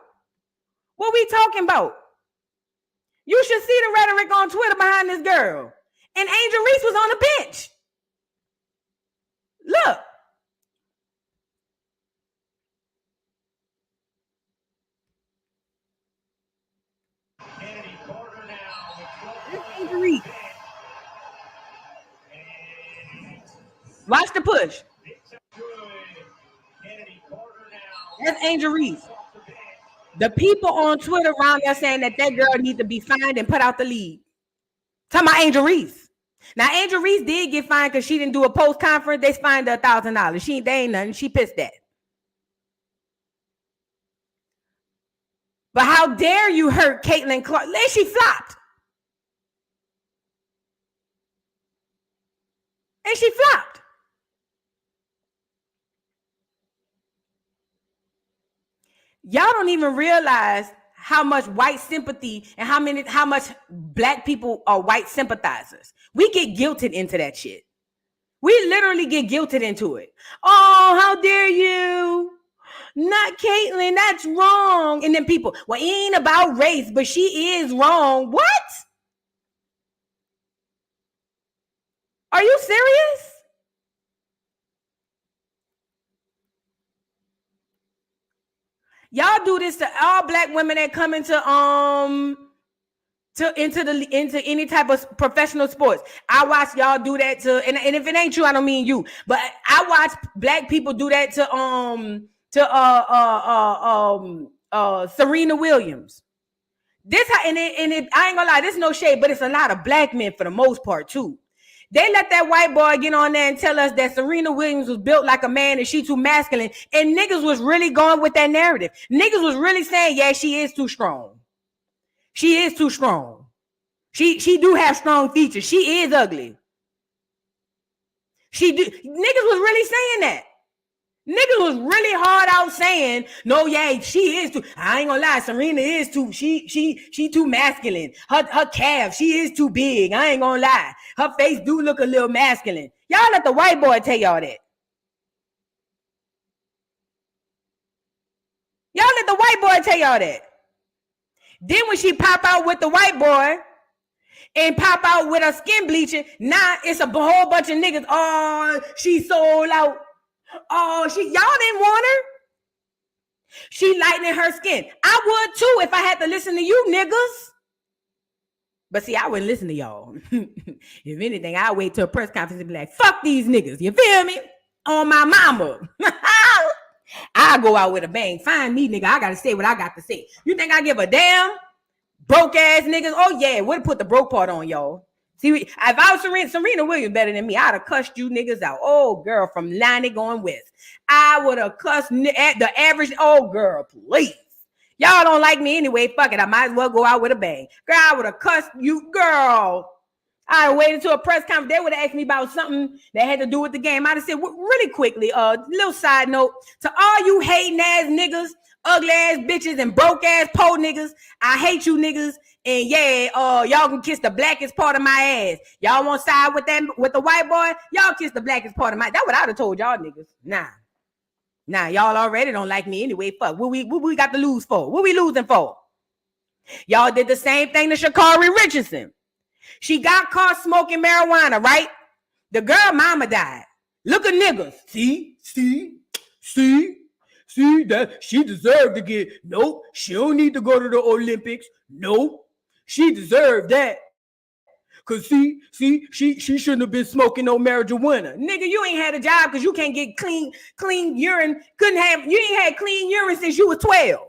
Speaker 1: What we talking about? You should see the rhetoric on Twitter behind this girl. And Angel Reese was on the bench. Look. This Angel Reese. Watch the push. That's Angel Reese. The people on Twitter around there saying that girl needs to be fined and put out the league. Talking about Angel Reese. Now, Angel Reese did get fined because she didn't do a post conference. They fined her $1,000. They ain't nothing. She pissed at. But how dare you hurt Caitlin Clark? She flopped. And she flopped. Y'all don't even realize how much white sympathy and how much black people are white sympathizers. We get guilted into that shit. We literally get guilted into it. Oh, how dare you? Not Caitlin, that's wrong. And then people, well, it ain't about race, but she is wrong. What? Are you serious? Y'all do this to all black women that come into any type of professional sports. I watch y'all do that to, and if it ain't true, I don't mean you, but I watch black people do that to Serena Williams. I ain't gonna lie, this is no shade, but it's a lot of black men for the most part too. They let that white boy get on there and tell us that Serena Williams was built like a man and she too masculine. And niggas was really going with that narrative. Niggas was really saying, yeah, she is too strong. She is too strong. She do have strong features. She is ugly. Niggas was really saying that. Niggas was really hard out saying, no, yeah, she is too. I ain't gonna lie, Serena is too. She too masculine. Her calf, she is too big. I ain't gonna lie. Her face do look a little masculine. Y'all let the white boy tell y'all that. Y'all let the white boy tell y'all that. Then when she pop out with the white boy and pop out with her skin bleaching, now it's a whole bunch of niggas. Oh, she sold out. Oh, y'all didn't want her. She lightening her skin. I would too if I had to listen to you niggas. But see, I wouldn't listen to y'all. If anything, I'll wait till a press conference and be like, fuck these niggas. You feel me? On my mama. I'll go out with a bang. Find me, nigga. I got to say what I got to say. You think I give a damn? Broke ass niggas? Oh, yeah. Would put the broke part on y'all. See, if I was Serena Williams better than me, I'd have cussed you niggas out. Oh, girl, from 90 going west. I would have cussed the average. Oh, girl, please. Y'all don't like me anyway. Fuck it. I might as well go out with a bang. Girl, I would have cussed you, girl. I'd have waited to a press conference. They would have asked me about something that had to do with the game. I'd have said, really quickly, little side note, to all you hating ass niggas, ugly ass bitches, and broke ass po niggas, I hate you niggas. And yeah, y'all can kiss the blackest part of my ass. Y'all want to side with the white boy? Y'all kiss the blackest part of my. That's what I'd have told y'all niggas. Nah, y'all already don't like me anyway. Fuck, what we got to lose for? What we losing for? Y'all did the same thing to Sha'Carri Richardson. She got caught smoking marijuana, right? The girl mama died. Look at niggas. See that she deserved to get. Nope, she don't need to go to the Olympics. Nope. She deserved that. Cause she shouldn't have been smoking no marijuana. Nigga, you ain't had a job because you can't get clean urine. You ain't had clean urine since you was 12.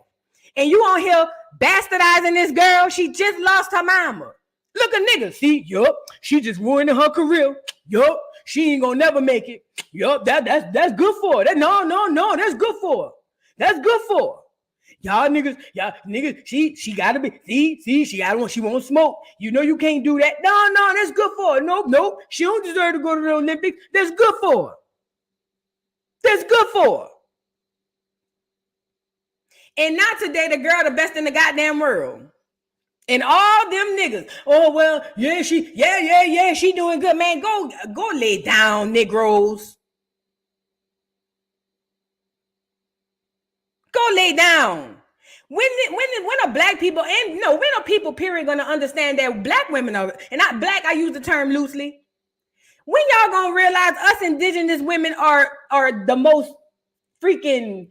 Speaker 1: And you on here bastardizing this girl. She just lost her mama. Look at nigga. See, yup, she just ruining her career. Yup, she ain't gonna never make it. Yup, that's good for her. No, that's good for her. That's good for her. Y'all niggas, she gotta be, see, she won't smoke. You know you can't do that. No, that's good for her. Nope. She don't deserve to go to the Olympics. That's good for her. That's good for her. And not today, the girl the best in the goddamn world. And all them niggas, oh well, yeah, she doing good, man. Go lay down, Negroes. Go lay down. When are black people and when are people period gonna understand that black women are, and not black, I use the term loosely. When y'all gonna realize us indigenous women are the most freaking,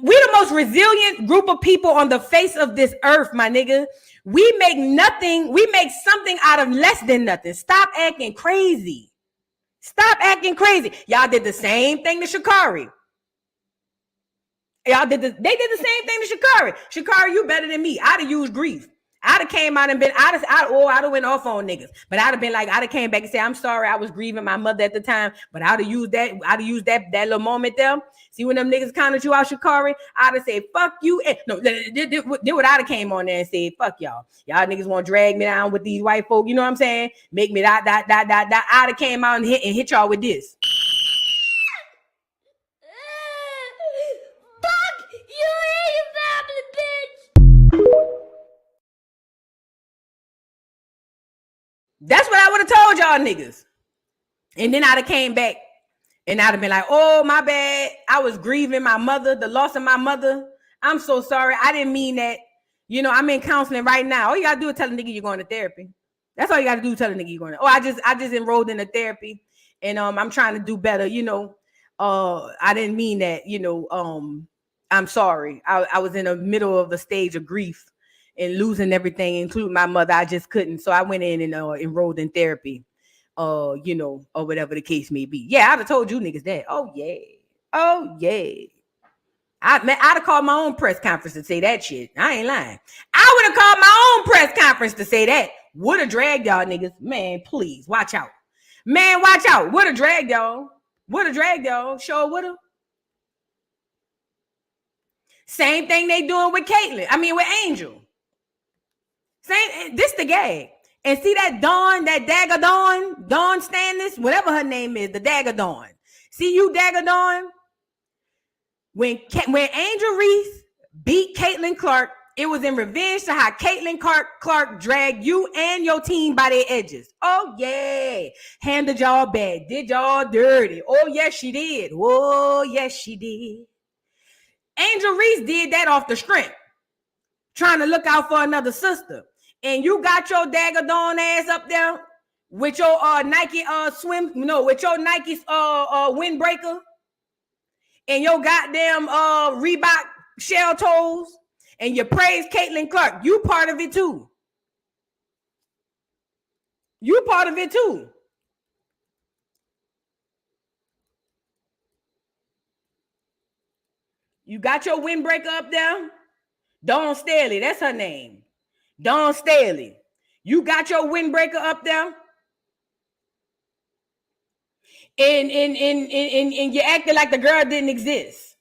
Speaker 1: we the most resilient group of people on the face of this earth, my nigga. We make something out of less than nothing. Stop acting crazy. Y'all did the same thing to Sha'Carri. They did the same thing to Sha'Carri. Sha'Carri, you better than me. I'd have used grief. I'd have came out and been, I'd have went off on niggas. But I'd have been like, I'd have came back and said, I'm sorry, I was grieving my mother at the time. But I'd have used that little moment there. See when them niggas counted you out, Sha'Carri, I'd have said, fuck you. And no, did what I'd have came on there and said, fuck y'all. Y'all niggas want to drag me down with these white folk. You know what I'm saying? Make me that. I'd have came out and hit y'all with this. That's what I would have told y'all niggas. And then I'd have came back and I'd have been like, oh, my bad. I was grieving my mother, the loss of my mother. I'm so sorry. I didn't mean that. You know, I'm in counseling right now. All you got to do is tell a nigga you're going to therapy. That's all you got to do, tell a nigga you're going to. Oh, I just enrolled in a therapy and I'm trying to do better. You know, I didn't mean that. You know, I'm sorry. I was in the middle of a stage of grief and losing everything, including my mother. I just couldn't. So I went in and enrolled in therapy, you know, or whatever the case may be. Yeah, I'd have told you niggas that. Oh, yeah. I'd have called my own press conference to say that shit. I ain't lying. I would have called my own press conference to say that. Would have dragged y'all niggas. Man, please, watch out. Man, watch out. Would have dragged y'all. Sure would have. Same thing they doing with with Angel. This the gag. And see that Dagger Dawn Stannis, whatever her name is, the Dagger Dawn. See you, Dagger Dawn? When Angel Reese beat Caitlin Clark, it was in revenge to how Caitlin Clark dragged you and your team by their edges. Oh, yeah. Handed y'all bad. Did y'all dirty. Oh, yes, she did. Oh, yes, she did. Angel Reese did that off the strength, trying to look out for another sister. And you got your Dagger Dawn ass up there with your Nike with your Nike's windbreaker and your goddamn Reebok shell toes, and you praise Caitlin Clark. You part of it too. You got your windbreaker up there. Dawn Staley, that's her name. Dawn Staley. You got your windbreaker up there. And you acted like the girl didn't exist.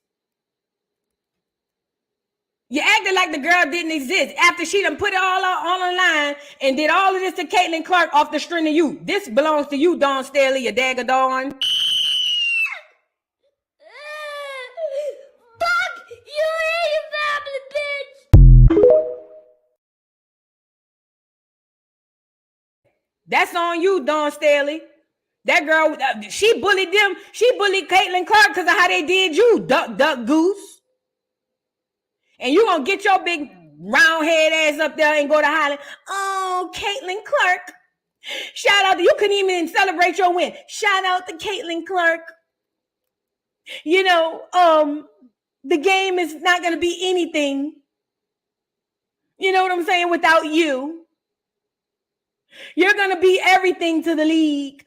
Speaker 1: You acted like the girl didn't exist after she done put it all on the line and did all of this to Caitlin Clark off the string of you. This belongs to you, Dawn Staley, your Dagger Dawn.
Speaker 6: Fuck you and your family, bitch.
Speaker 1: That's on you, Dawn Staley. That girl, she bullied them. She bullied Caitlin Clark because of how they did you, duck goose. And you gonna get your big round head ass up there and go to hollering, oh, Caitlin Clark. Shout out to you, couldn't even celebrate your win. Shout out to Caitlin Clark. You know, the game is not gonna be anything. You know what I'm saying? Without you. You're gonna be everything to the league.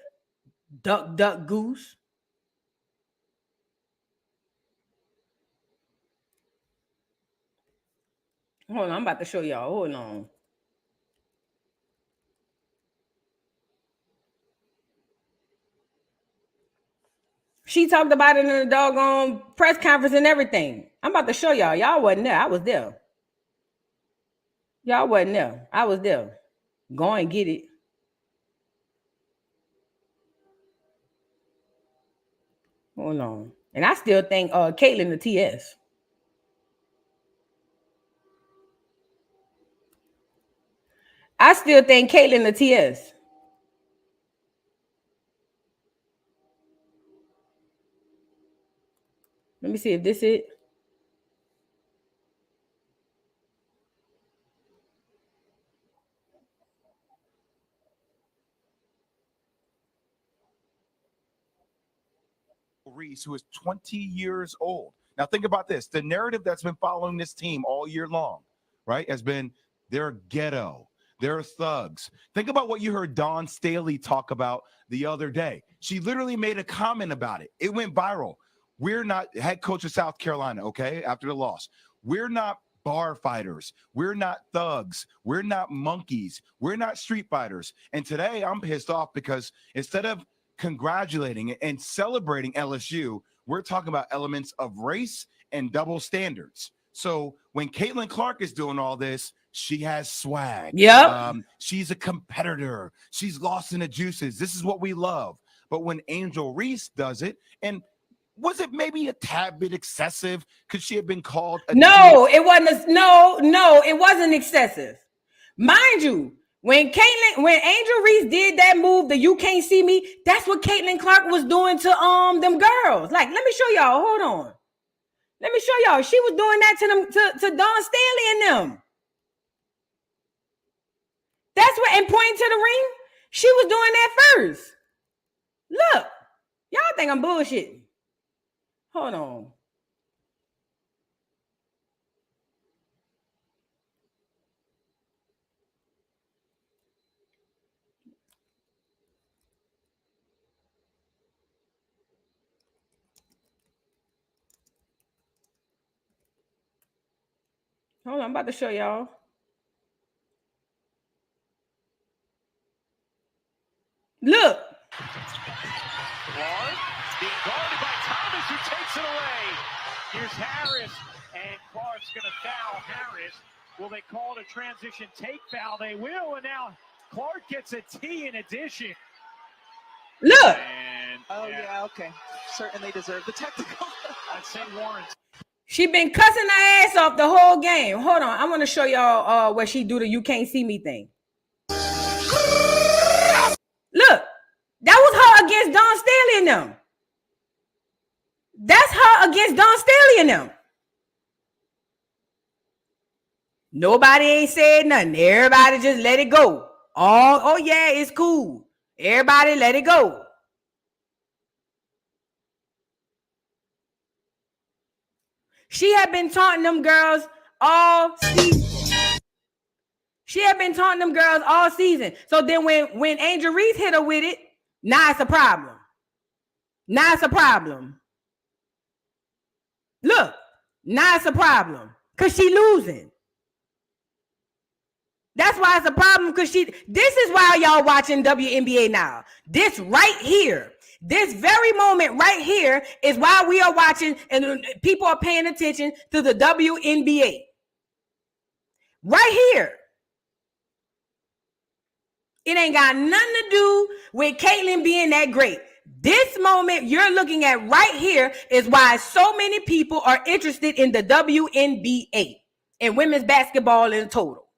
Speaker 1: Duck goose. Hold on, I'm about to show y'all. Hold on. She talked about it in a doggone press conference and everything. I'm about to show y'all. Y'all wasn't there. I was there. Y'all wasn't there. I was there. Go and get it. Hold on. And I still think Caitlyn the TS. I still think Caitlyn the TS. Let me see if this is it.
Speaker 7: Reese, who is 20 years old. Now think about this. The narrative that's been following this team all year long, right, has been they're ghetto, they're thugs. Think about what you heard Dawn Staley talk about the other day. She literally made a comment about it. It went viral. We're not head coach of South Carolina, okay, after the loss. We're not bar fighters. We're not thugs. We're not monkeys. We're not street fighters. And today I'm pissed off because instead of congratulating and celebrating LSU, we're talking about elements of race and double standards. So when Caitlin Clark is doing all this, she has swag.
Speaker 1: Yep.
Speaker 7: She's a competitor. She's lost in the juices. This is what we love. But when Angel Reese does it, and was it maybe a tad bit excessive? Could she have been called?
Speaker 1: No, it wasn't. No, it wasn't excessive. Mind you, when Angel Reese did that move, the "you can't see me," that's what Caitlin Clark was doing to them girls. Like, let me show y'all. Hold on. Let me show y'all. She was doing that to them, to Dawn Staley and them. That's what, and pointing to the ring, she was doing that first. Look, y'all think I'm bullshitting. Hold on. Hold on, I'm about to show y'all. Look.
Speaker 8: Clark being guarded by Thomas, who takes it away. Here's Harris, and Clark's going to foul Harris. Will they call it a transition take foul? They will, and now Clark gets a T in addition.
Speaker 1: Look.
Speaker 8: And,
Speaker 9: yeah, okay. Certainly deserve the technical.
Speaker 8: I'd say warrants.
Speaker 1: She been cussing her ass off the whole game. Hold on, I want to show y'all where she do the "you can't see me" thing. Look, that was her against Dawn Staley and them. That's her against Dawn Staley and them. Nobody ain't said nothing. Everybody just let it go. Oh yeah, it's cool. Everybody let it go. She had been taunting them girls all season. So then when Angel Reese hit her with it, now it's a problem. Look, now it's a problem because she losing. That's why it's a problem, because this is why y'all watching WNBA now. This right here, this very moment right here is why we are watching and people are paying attention to the WNBA. Right here. It ain't got nothing to do with Caitlyn being that great. This moment you're looking at right here is why so many people are interested in the WNBA and women's basketball in total.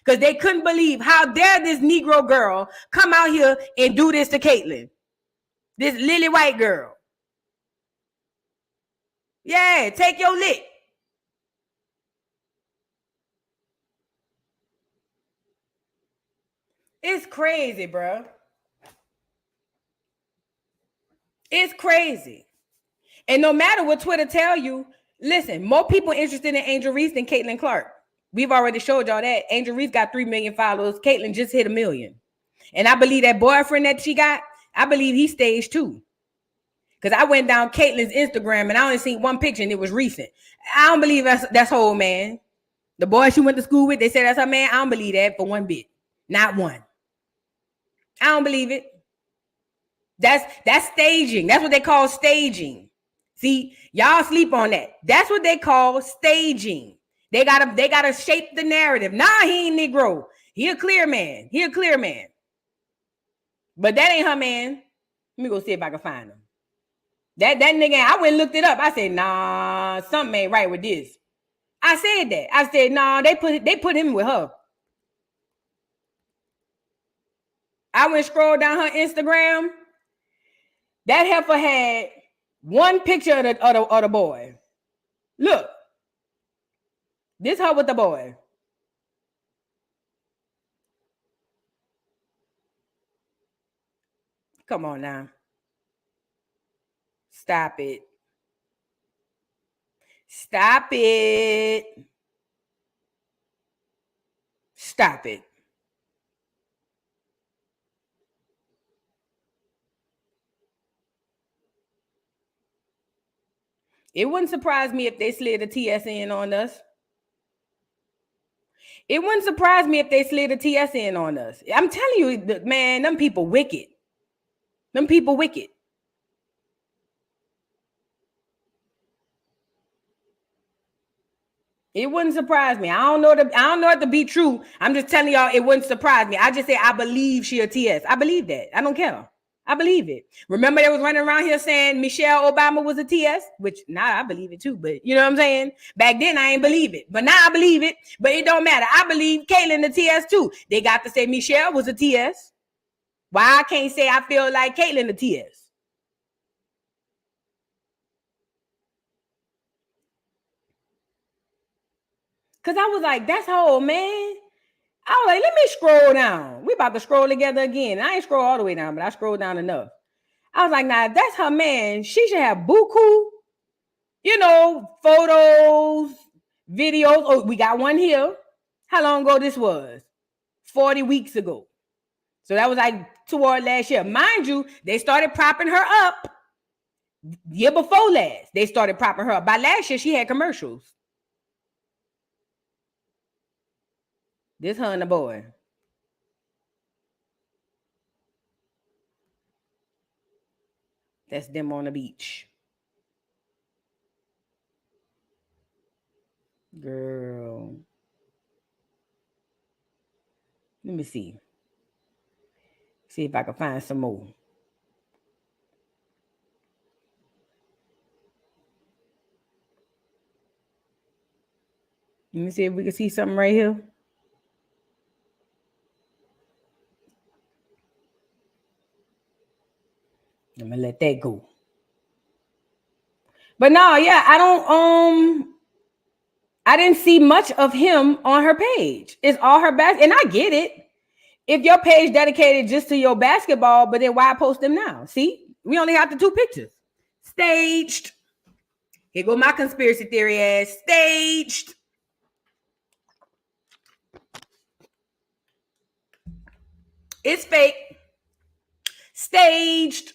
Speaker 1: Because they couldn't believe how dare this Negro girl come out here and do this to Caitlyn. This lily white girl. Yeah, take your lick. It's crazy, bro. It's crazy. And no matter what Twitter tell you, listen, more people interested in Angel Reese than Caitlin Clark. We've already showed y'all that. Angel Reese got 3 million followers. Caitlyn just hit 1 million. And I believe that boyfriend that she got, I believe he staged too. Because I went down Caitlyn's Instagram and I only seen one picture and it was recent. I don't believe that's her old man. The boy she went to school with, they said that's her man. I don't believe that for one bit. Not one. I don't believe it. That's staging. That's what they call staging. See, y'all sleep on that. That's what they call staging. They gotta shape the narrative. Nah, he ain't Negro. He a clear man. But that ain't her man. Let me go see if I can find him. That nigga, I went and looked it up. I said, nah, something ain't right with this. I said that. I said, nah, they put him with her. I went scroll down her Instagram. That heifer had one picture of the boy. Look. This her with the boy. Come on now. Stop it. Stop it. Stop it. It wouldn't surprise me if they slid a TSN on us. It wouldn't surprise me if they slid a TSN on us. I'm telling you, man, them people wicked. Them people wicked. It wouldn't surprise me. I don't know it to be true. I'm just telling y'all it wouldn't surprise me. I just say I believe she a TS. I believe that. I don't care. I believe it. Remember they was running around here saying Michelle Obama was a TS, which now I believe it too, but you know what I'm saying? Back then I ain't believe it, but now I believe it, but it don't matter. I believe Caitlyn the TS too. They got to say Michelle was a TS. Why I can't say I feel like Caitlyn the TS? Because I was like, that's her old man. I was like, let me scroll down. We about to scroll together again. I ain't scroll all the way down, but I scrolled down enough. I was like, nah, if that's her man, she should have buku, photos, videos. Oh, we got one here. How long ago this was? 40 weeks ago. So that was like toward last year. Mind you, they started propping her up year before last. They started propping her up. By last year, she had commercials. This her and the boy. That's them on the beach. Girl. Let me see. See if I can find some more. Let me see if we can see something right here. I'm gonna let that go. But no, yeah, I didn't see much of him on her page. It's all her and I get it. If your page dedicated just to your basketball, but then why post them now? See, we only have the 2 pictures. Staged. Here go my conspiracy theory ass. Staged. It's fake. Staged.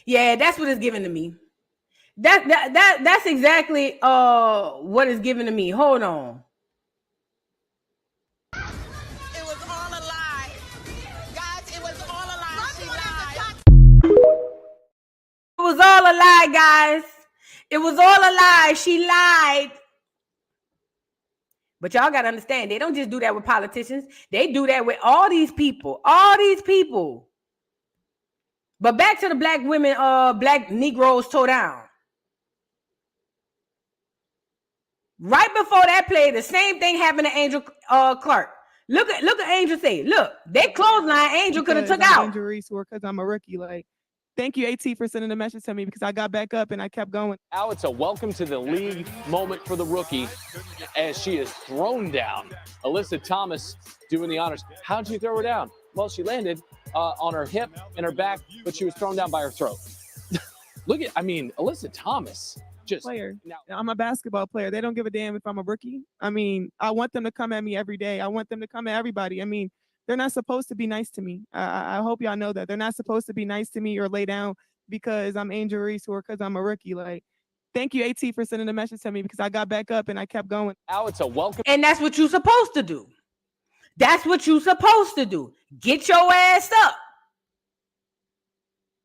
Speaker 1: Yeah, that's what it's giving to me. That's exactly what it's giving to me. Hold on.
Speaker 10: It was all a lie. Guys, it was all a lie. She lied.
Speaker 1: It was all a lie, guys. It was all a lie. She lied. But y'all got to understand, they don't just do that with politicians. They do that with all these people. All these people. But back to the black women, black Negroes toe down. Right before that play, the same thing happened to Angel Clark. Look at Angel say, look, they clothesline Angel could have took out.
Speaker 11: Angel Reese, or because I'm a rookie. Like, thank you, AT, for sending the message to me because I got back up and I kept going.
Speaker 12: Now it's a welcome to the league moment for the rookie as she is thrown down. Alyssa Thomas doing the honors. How'd you throw her down? Well, she landed on her hip and her back, but she was thrown down by her throat. Look at, Alyssa Thomas.
Speaker 11: Player. I'm a basketball player. They don't give a damn if I'm a rookie. I want them to come at me every day. I want them to come at everybody. They're not supposed to be nice to me. I hope y'all know that. They're not supposed to be nice to me or lay down because I'm Angel Reese or because I'm a rookie. Like, thank you, AT, for sending the message to me because I got back up and I kept going.
Speaker 12: Now it's a welcome.
Speaker 1: And that's what you're supposed to do. That's what you supposed to do. Get your ass up.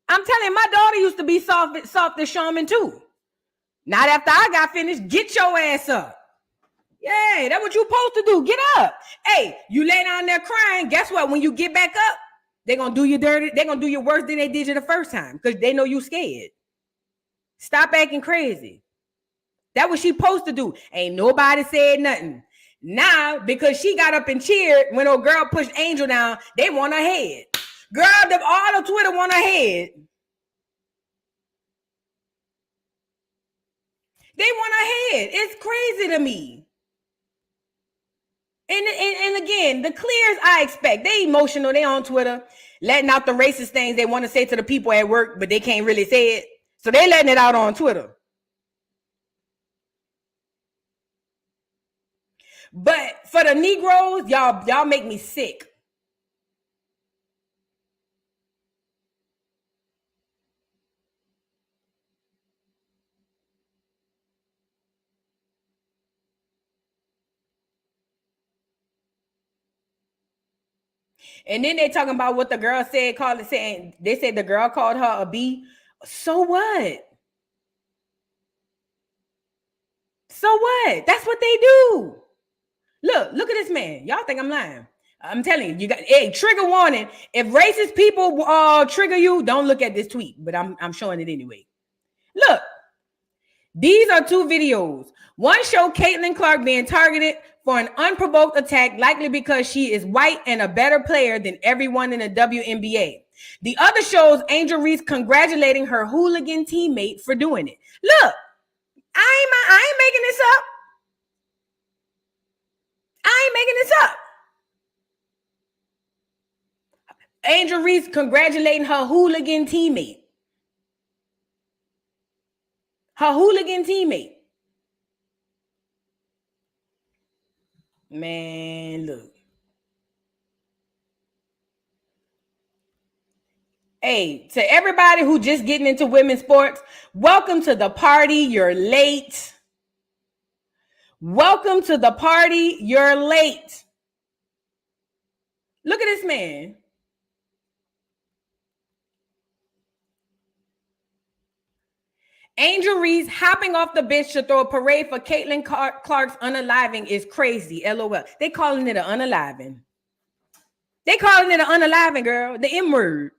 Speaker 1: I'm telling you, my daughter used to be soft as shaman too. Not after I got finished. Get your ass up. Yeah, that's what you supposed to do. Get up. Hey, you lay down there crying. Guess what? When you get back up, they're going to do you dirty. They're going to do you worse than they did you the first time because they know you scared. Stop acting crazy. That's what she supposed to do. Ain't nobody said nothing. Now, because she got up and cheered when old girl pushed Angel down, they want her head. Girl, all of Twitter want her head. They want her head. It's crazy to me. And again, the clears I expect. They emotional. They on Twitter, letting out the racist things they want to say to the people at work, but they can't really say it. So they letting it out on Twitter. But for the Negroes, y'all make me sick. And then they talking about what the girl said, they said the girl called her a B. So what? So what? That's what they do. Look at this man. Y'all think I'm lying. I'm telling you, trigger warning. If racist people trigger you, don't look at this tweet, but I'm showing it anyway. Look, these are two videos. One shows Caitlin Clark being targeted for an unprovoked attack, likely because she is white and a better player than everyone in the WNBA. The other shows Angel Reese congratulating her hooligan teammate for doing it. Look, I ain't making this up. I ain't making this up. Angel Reese congratulating her hooligan teammate. Her hooligan teammate. Man, look. Hey, to everybody who just getting into women's sports, welcome to the party. You're late. Welcome to the party. You're late. Look at this man. Angel Reese hopping off the bench to throw a parade for Caitlin Clark's unaliving is crazy. LOL. They calling it an unaliving. They calling it an unaliving, girl. The M word.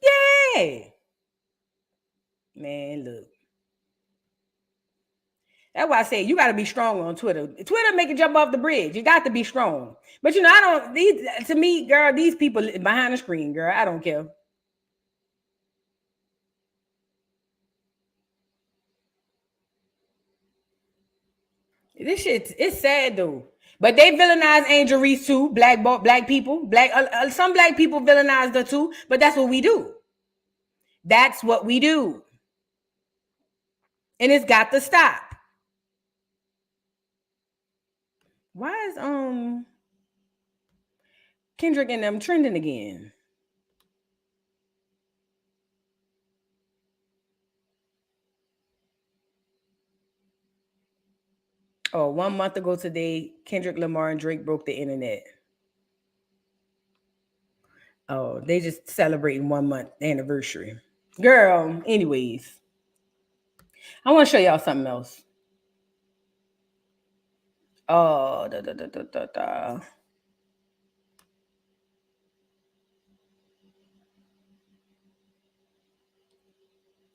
Speaker 1: Yeah. Man, look. That's why I say you got to be strong on Twitter. Twitter make you jump off the bridge. You got to be strong. But you know, to me, girl, these people behind the screen, girl, I don't care. This shit, it's sad though. But they villainize Angel Reese too. Black people, some black people villainize her too. But that's what we do. That's what we do. And it's got to stop. Why is Kendrick and them trending again? Oh, 1 month ago today, Kendrick Lamar and Drake broke the internet. Oh, they just celebrating 1 month anniversary. Girl, anyways. I want to show y'all something else. Oh,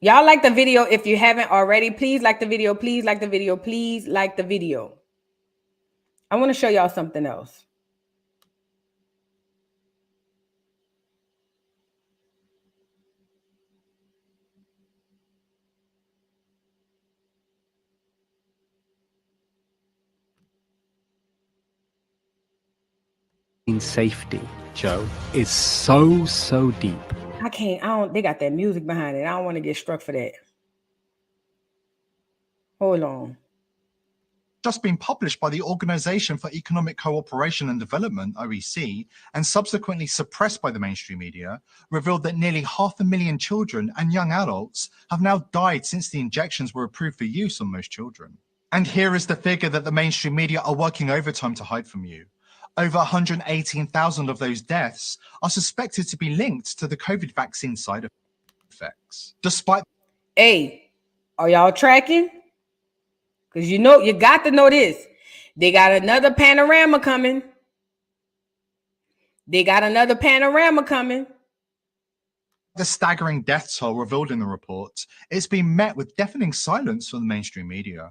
Speaker 1: Y'all like the video. If you haven't already, please like the video. Please like the video. Please like the video. I want to show y'all something else.
Speaker 13: Safety, Joe, is so deep.
Speaker 1: They got that music behind it. I don't want to get struck for that. Hold on.
Speaker 14: Just been published by the Organization for Economic Cooperation and Development, OEC, and subsequently suppressed by the mainstream media, revealed that nearly 500,000 children and young adults have now died since the injections were approved for use on most children. And here is the figure that the mainstream media are working overtime to hide from you. Over 118,000 of those deaths are suspected to be linked to the COVID vaccine side effects. Despite...
Speaker 1: Hey, are y'all tracking? Because you know, you got to know this. They got another panorama coming. They got another panorama coming.
Speaker 14: The staggering death toll revealed in the report, it's been met with deafening silence from the mainstream media.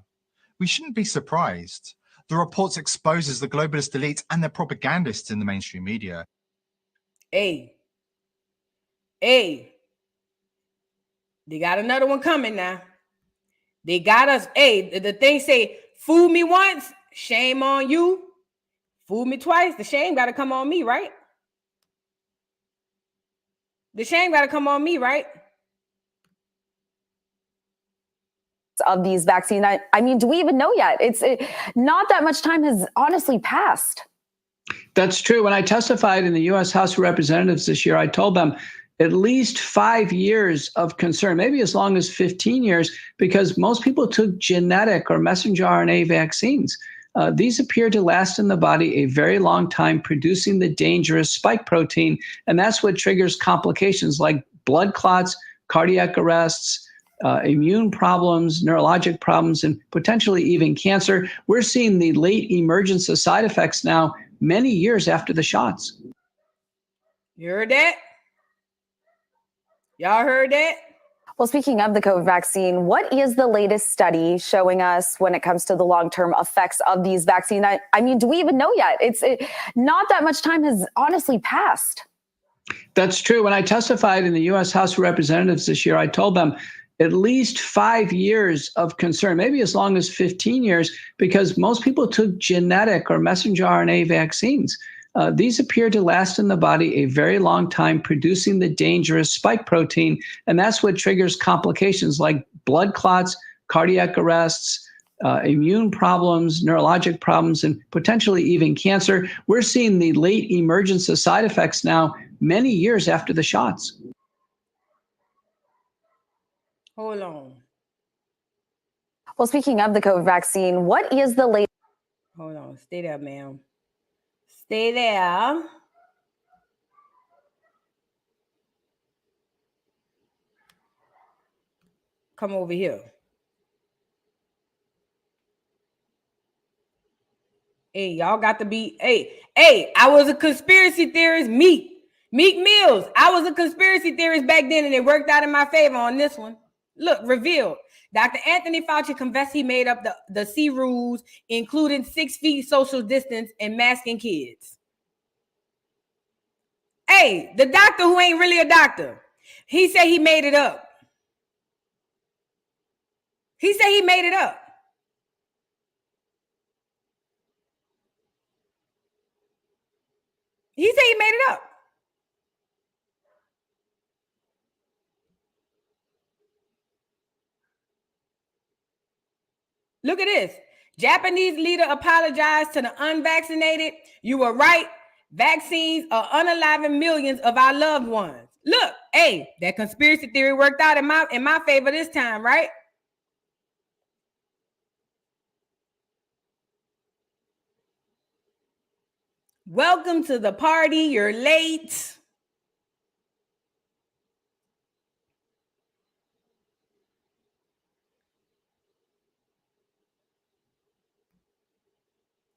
Speaker 14: We shouldn't be surprised. The report exposes the globalist elite and their propagandists in the mainstream media.
Speaker 1: Hey, they got another one coming now. They got us. Hey, the thing say, fool me once, shame on you. Fool me twice, the shame got to come on me, right? The shame got to come on me, right?
Speaker 15: Of these vaccines. I mean, do we even know yet? Not that much time has honestly passed.
Speaker 16: That's true. When I testified in the U.S. House of Representatives this year, I told them at least 5 years of concern, maybe as long as 15 years, because most people took genetic or messenger RNA vaccines. These appear to last in the body a very long time, producing the dangerous spike protein. And that's what triggers complications like blood clots, cardiac arrests, immune problems, neurologic problems, and potentially even cancer. We're seeing the late emergence of side effects now, many years after the shots.
Speaker 1: You heard that? Y'all heard that?
Speaker 15: Well, speaking of the COVID vaccine, what is the latest study showing us when it comes to the long-term effects of these vaccines? I mean, do we even know yet? Not that much time has honestly passed.
Speaker 16: That's true. When I testified in the U.S. House of Representatives this year, I told them at least 5 years of concern, maybe as long as 15 years, because most people took genetic or messenger RNA vaccines. These appear to last in the body a very long time, producing the dangerous spike protein. And that's what triggers complications like blood clots, cardiac arrests, immune problems, neurologic problems, and potentially even cancer. We're seeing the late emergence of side effects now, many years after the shots.
Speaker 1: Hold on.
Speaker 15: Well, speaking of the COVID vaccine, what is the latest?
Speaker 1: Hold on. Stay there, ma'am. Stay there. Come over here. Hey, y'all got to be. Hey, I was a conspiracy theorist. Meek Mills. I was a conspiracy theorist back then, and it worked out in my favor on this one. Look, revealed. Dr. Anthony Fauci confessed he made up the C rules, including 6 feet social distance and masking kids. Hey, the doctor who ain't really a doctor, he said he made it up. He said he made it up. He said he made it up. Look at this. Japanese leader apologized to the unvaccinated. You were right. Vaccines are unaliving millions of our loved ones. Look, hey, that conspiracy theory worked out in my favor this time, right? Welcome to the party. You're late.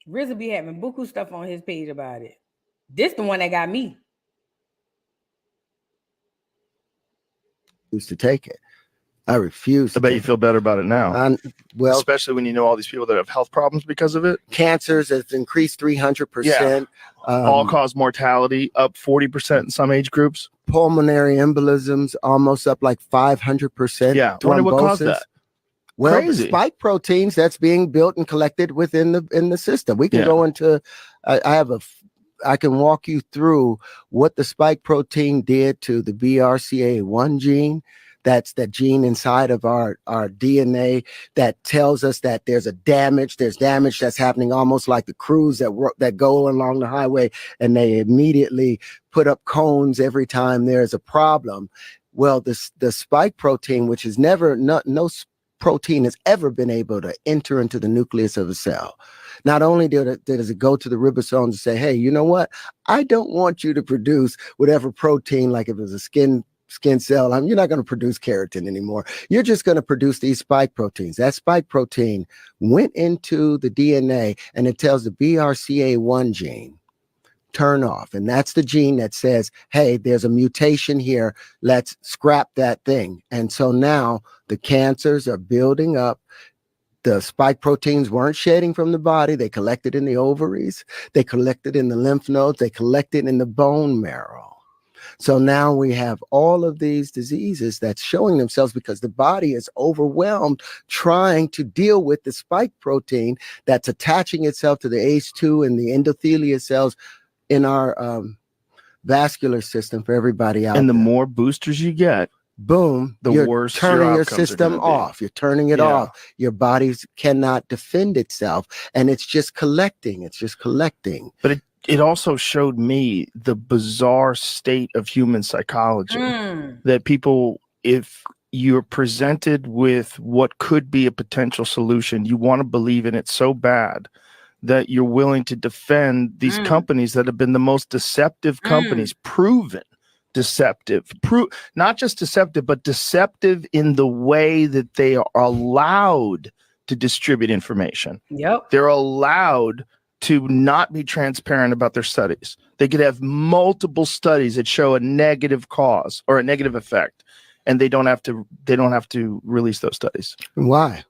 Speaker 1: RZA be having buku stuff on his page about it. This the one that got me.
Speaker 17: To take it. I refuse.
Speaker 18: I bet you feel better about it now.
Speaker 17: Well,
Speaker 18: especially when you know all these people that have health problems because of it.
Speaker 17: Cancers has increased 300%.
Speaker 18: All-cause mortality up 40% in some age groups.
Speaker 17: Pulmonary embolisms almost up like 500%.
Speaker 18: Yeah, wonder what caused that.
Speaker 17: Well, the spike proteins that's being built and collected within the system. We can go into. I can walk you through what the spike protein did to the BRCA1 gene. That's that gene inside of our DNA that tells us that there's damage that's happening, almost like the crews that go along the highway and they immediately put up cones every time there's a problem. Well, the spike protein, which is never no protein has ever been able to enter into the nucleus of a cell. Not only does it go to the ribosomes and say, hey, you know what? I don't want you to produce whatever protein, like if it was a skin cell, you're not going to produce keratin anymore. You're just going to produce these spike proteins. That spike protein went into the DNA and it tells the BRCA1 gene, turn off. And that's the gene that says, hey, there's a mutation here. Let's scrap that thing. And so now the cancers are building up. The spike proteins weren't shedding from the body. They collected in the ovaries. They collected in the lymph nodes. They collected in the bone marrow. So now we have all of these diseases that's showing themselves because the body is overwhelmed trying to deal with the spike protein that's attaching itself to the ACE2 and the endothelial cells in our vascular system for everybody out
Speaker 18: And the
Speaker 17: there.
Speaker 18: more boosters you get,
Speaker 17: boom,
Speaker 18: the
Speaker 17: you're
Speaker 18: worse
Speaker 17: turning your
Speaker 18: outcomes are
Speaker 17: system
Speaker 18: gonna be.
Speaker 17: off. You're turning it
Speaker 18: Yeah.
Speaker 17: off. Your body cannot defend itself. And it's just collecting. It's just collecting.
Speaker 18: But it also showed me the bizarre state of human psychology that people, if you're presented with what could be a potential solution, you want to believe in it so bad that you're willing to defend these companies that have been the most deceptive companies, proven deceptive, not just deceptive, but deceptive in the way that they are allowed to distribute information.
Speaker 1: Yep.
Speaker 18: They're allowed to not be transparent about their studies. They could have multiple studies that show a negative cause or a negative effect, and they don't have to release those studies.
Speaker 17: Why?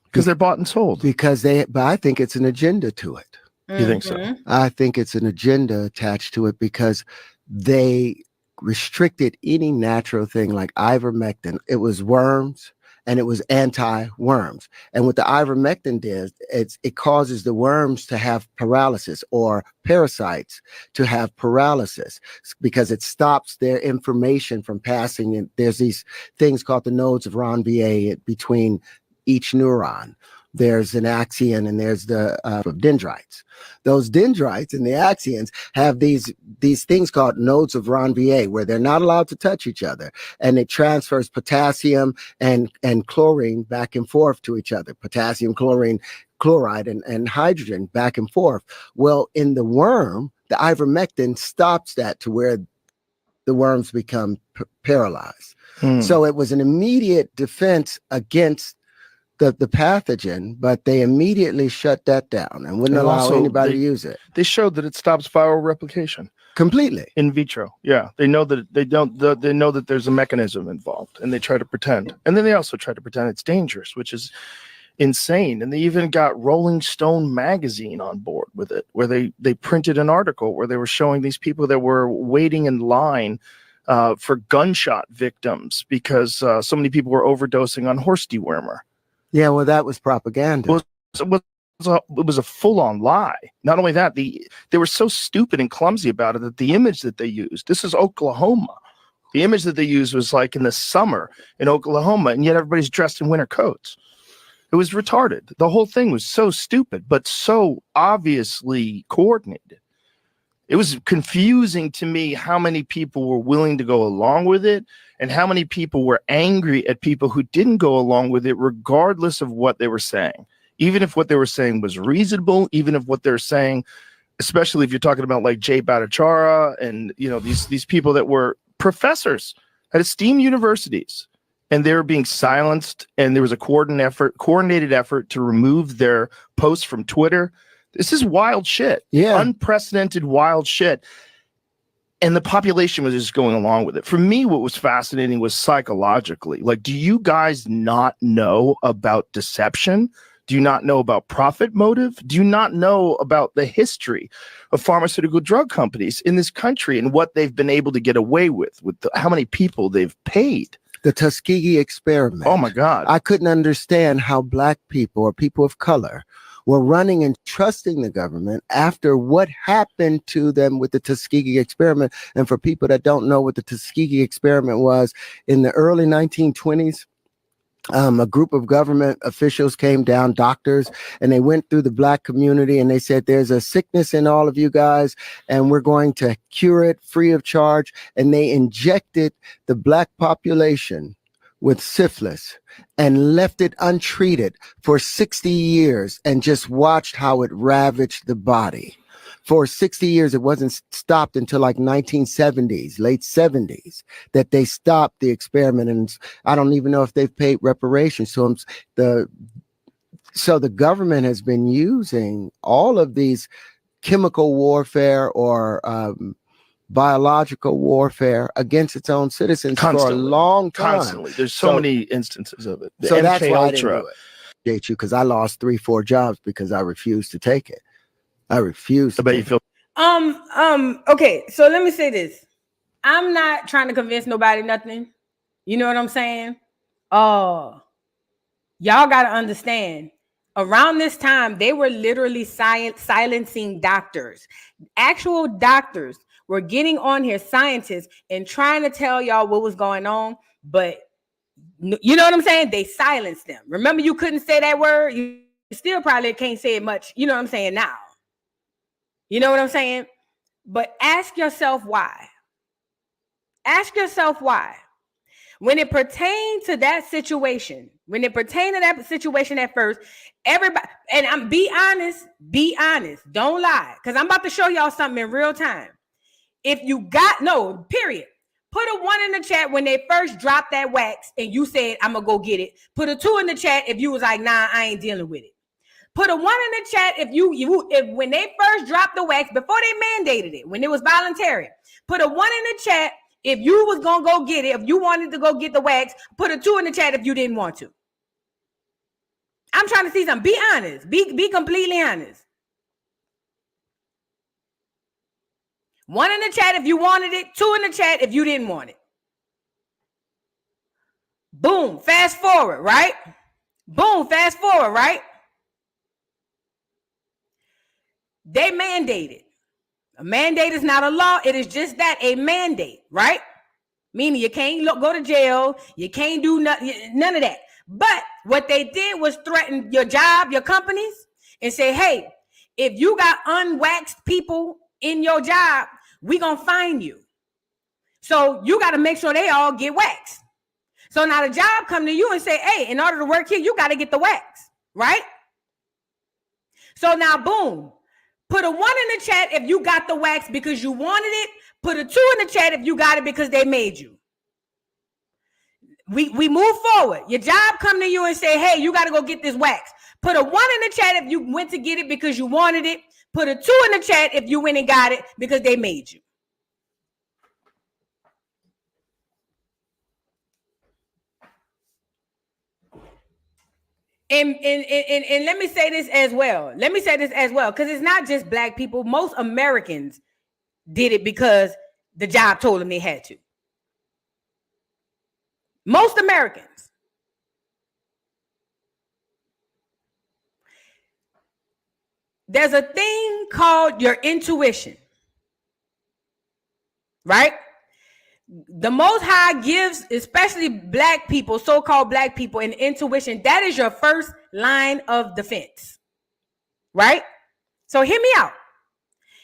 Speaker 18: Because they're bought and sold.
Speaker 17: But I think it's an agenda to it.
Speaker 18: You think so?
Speaker 17: I think it's an agenda attached to it because they restricted any natural thing like ivermectin. It was worms and it was anti-worms. And what the ivermectin does, it causes the worms to have paralysis, or parasites to have paralysis, because it stops their information from passing. And there's these things called the nodes of Ranvier between each neuron. There's an axion and there's the dendrites. Those dendrites and the axions have these things called nodes of Ranvier, where they're not allowed to touch each other, and it transfers potassium and chlorine back and forth to each other. Potassium, chlorine, chloride, and hydrogen back and forth. Well, in the worm, the ivermectin stops that to where the worms become paralyzed. So it was an immediate defense against the pathogen, but they immediately shut that down and wouldn't allow anybody to use it.
Speaker 18: They showed that it stops viral replication
Speaker 17: completely
Speaker 18: in vitro. Yeah, they know that they know that there's a mechanism involved, and they try to pretend. And then they also try to pretend it's dangerous, which is insane. And they even got Rolling Stone magazine on board with it, where they printed an article where they were showing these people that were waiting in line for gunshot victims because so many people were overdosing on horse dewormer.
Speaker 17: Yeah, well, that was propaganda.
Speaker 18: It was a full-on lie. Not only that, they were so stupid and clumsy about it that the image that they used, this is Oklahoma. The image that they used was like in the summer in Oklahoma, and yet everybody's dressed in winter coats. It was retarded. The whole thing was so stupid, but so obviously coordinated. It was confusing to me how many people were willing to go along with it and how many people were angry at people who didn't go along with it, regardless of what they were saying. Even if what they were saying was reasonable, even if what they're saying, especially if you're talking about like Jay Bhattacharya and these people that were professors at esteemed universities, and they were being silenced, and there was a coordinated effort to remove their posts from Twitter. This is wild shit.
Speaker 17: Yeah.
Speaker 18: Unprecedented wild shit. And the population was just going along with it. For me, what was fascinating was psychologically. Like, do you guys not know about deception? Do you not know about profit motive? Do you not know about the history of pharmaceutical drug companies in this country and what they've been able to get away with how many people they've paid?
Speaker 17: The Tuskegee experiment.
Speaker 18: Oh, my God.
Speaker 17: I couldn't understand how Black people or people of color were running and trusting the government after what happened to them with the Tuskegee experiment. And for people that don't know what the Tuskegee experiment was, in the early 1920s, a group of government officials came down, doctors, and they went through the Black community and they said, there's a sickness in all of you guys, and we're going to cure it free of charge. And they injected the Black population with syphilis and left it untreated for 60 years and just watched how it ravaged the body. For 60 years, it wasn't stopped until like 1970s, late 70s, that they stopped the experiment. And I don't even know if they've paid reparations to them. So the government has been using all of these chemical warfare or biological warfare against its own citizens for a long time.
Speaker 18: Constantly. There's so many instances of it.
Speaker 17: So that's why I didn't do it. Because I lost 3-4 jobs because I refused to take it. I refused.
Speaker 18: I bet you feel.
Speaker 1: Okay, so let me say this. I'm not trying to convince nobody nothing. You know what I'm saying? Y'all got to understand. Around this time, they were literally silencing doctors. Actual doctors were getting on here, scientists, and trying to tell y'all what was going on. But you know what I'm saying? They silenced them. Remember, you couldn't say that word. You still probably can't say it much. You know what I'm saying now? You know what I'm saying? But ask yourself why. Ask yourself why. When it pertained to that situation, at first, everybody, and I'm be honest, don't lie. Because I'm about to show y'all something in real time. If you got, no, period. Put a 1 in the chat when they first dropped that wax and you said, I'm going to go get it. Put a 2 in the chat if you was like, nah, I ain't dealing with it. Put a 1 in the chat if when they first dropped the wax, before they mandated it, when it was voluntary. Put a 1 in the chat if you was going to go get it, if you wanted to go get the wax. Put a 2 in the chat if you didn't want to. I'm trying to see something. Be honest. Be completely honest. 1 in the chat if you wanted it. 2 in the chat if you didn't want it. Boom. Fast forward, right? Boom. Fast forward, right? They mandated. A mandate is not a law. It is just that, a mandate, right? Meaning you can't go to jail. You can't do none of that. But what they did was threaten your job, your companies, and say, hey, if you got unwaxed people in your job, we gonna fine you. So you got to make sure they all get waxed. So now the job come to you and say, hey, in order to work here, you got to get the wax, right? So now, boom. Put a 1 in the chat if you got the wax because you wanted it. Put a 2 in the chat if you got it because they made you. We move forward. Your job come to you and say, hey, you got to go get this wax. Put a 1 in the chat if you went to get it because you wanted it. Put a 2 in the chat if you went and got it because they made you. And let me say this as well. Because it's not just black people. Most Americans did it because the job told them they had to. Most Americans. There's a thing called your intuition, right? The Most High gives, especially black people, so-called black people, an intuition. That is your first line of defense, right? So hear me out.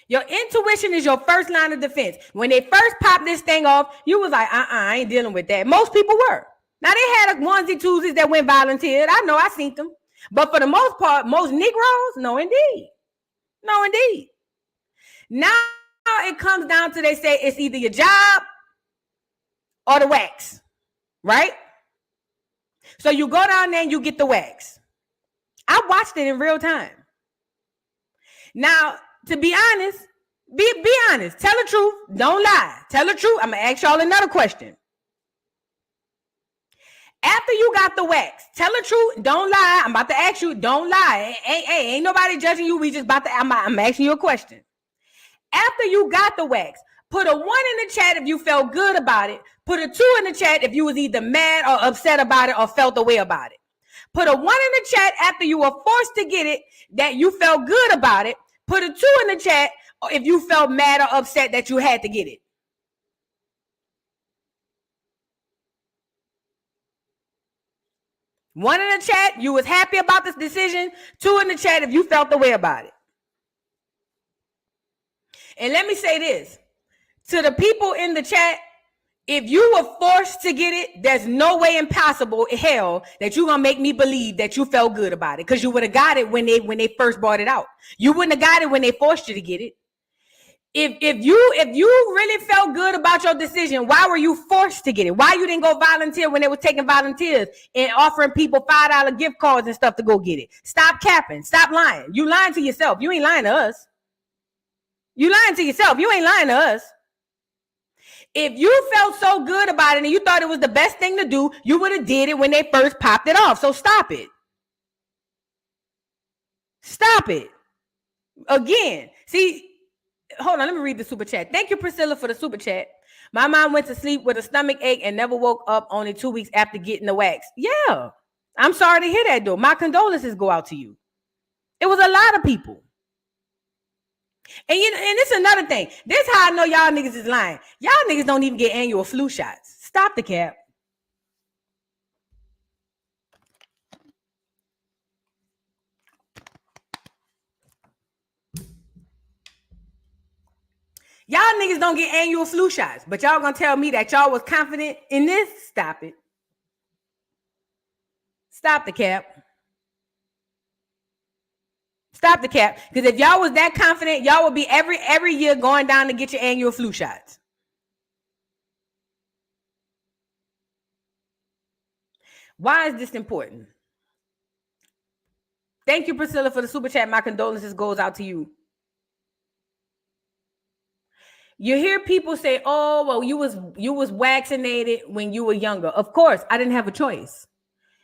Speaker 1: Your intuition is your first line of defense. When they first popped this thing off, you was like, I ain't dealing with that. Most people were. Now, they had a onesie, twosies that went volunteered. I know, I seen them. But for the most part, most Negroes, no, indeed. No, indeed. Now it comes down to, they say it's either your job or the wax, right? So you go down there and you get the wax. I watched it in real time. Now, to be honest, be honest. Tell the truth. Don't lie. Tell the truth. I'm going to ask y'all another question. After you got the wax, tell the truth. Don't lie. I'm about to ask you. Don't lie. Ain't nobody judging you. We just about to, I'm asking you a question. After you got the wax, put a 1 in the chat if you felt good about it. Put a 2 in the chat if you was either mad or upset about it or felt the way about it. Put a 1 in the chat after you were forced to get it that you felt good about it. Put a 2 in the chat if you felt mad or upset that you had to get it. One in the chat, you was happy about this decision. 2 in the chat if you felt the way about it. And let me say this. To the people in the chat, If you were forced to get it, there's no way impossible in hell that you're gonna make me believe that you felt good about it, because you would have got it when they first brought it out. You wouldn't have got it when they forced you to get it. If you really felt good about your decision, why were you forced to get it? Why you didn't go volunteer when they were taking volunteers and offering people $5 gift cards and stuff to go get it? Stop capping. Stop lying. You lying to yourself. You ain't lying to us. You lying to yourself. You ain't lying to us. If you felt so good about it and you thought it was the best thing to do, you would have did it when they first popped it off. So stop it. Stop it. Again, see, hold on, let me read the super chat. Thank you, Priscilla, for the super chat. My mom went to sleep with a stomach ache and never woke up only 2 weeks after getting the wax. Yeah, I'm sorry to hear that, though. My condolences go out to you. It was a lot of people. And it's another thing. This is how I know y'all niggas is lying. Y'all niggas don't even get annual flu shots. Stop the cap. Y'all niggas don't get annual flu shots, but y'all gonna tell me that y'all was confident in this? Stop it. Stop the cap. Stop the cap. Because if y'all was that confident, y'all would be every year going down to get your annual flu shots. Why is this important? Thank you, Priscilla, for the super chat. My condolences goes out to you. You hear people say, oh, well, you was vaccinated when you were younger. Of course, I didn't have a choice.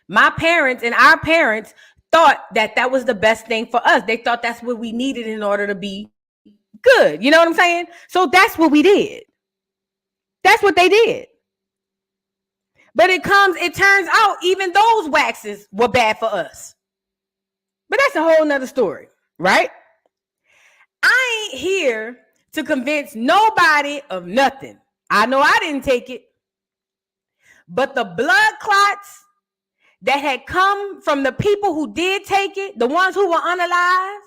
Speaker 1: My parents and our parents thought that was the best thing for us. They thought that's what we needed in order to be good. You know what I'm saying? So that's what we did. That's what they did. But it turns out even those waxes were bad for us. But that's a whole nother story, right? I ain't here to convince nobody of nothing. I know I didn't take it. But the blood clots that had come from the people who did take it, the ones who were unalive,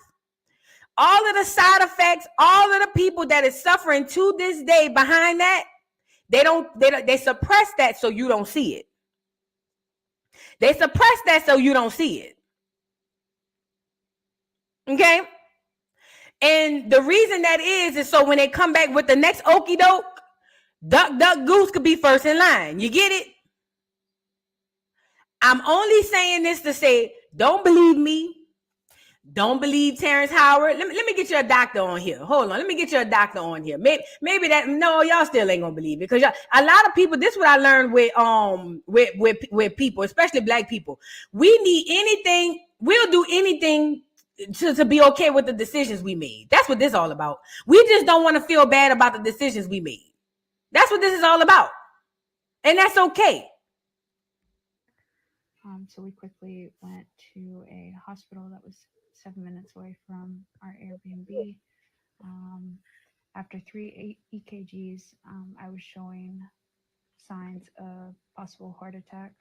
Speaker 1: all of the side effects, all of the people that is suffering to this day behind that, they suppress that so you don't see it. They suppress that so you don't see it. Okay? And the reason that is so when they come back with the next okie doke, duck, goose could be first in line. You get it? I'm only saying this to say, don't believe me. Don't believe Terrence Howard. Let me get you a doctor on here. Hold on. Let me get you a doctor on here. Maybe that, no, y'all still ain't gonna believe it. Because a lot of people, this is what I learned with people, especially black people. We need anything, we'll do anything to be okay with the decisions we made. That's what this is all about. We just don't want to feel bad about the decisions we made. That's what this is all about. And that's okay.
Speaker 19: So we quickly went to a hospital that was 7 minutes away from our Airbnb. After 3 EKGs, I was showing signs of possible heart attack.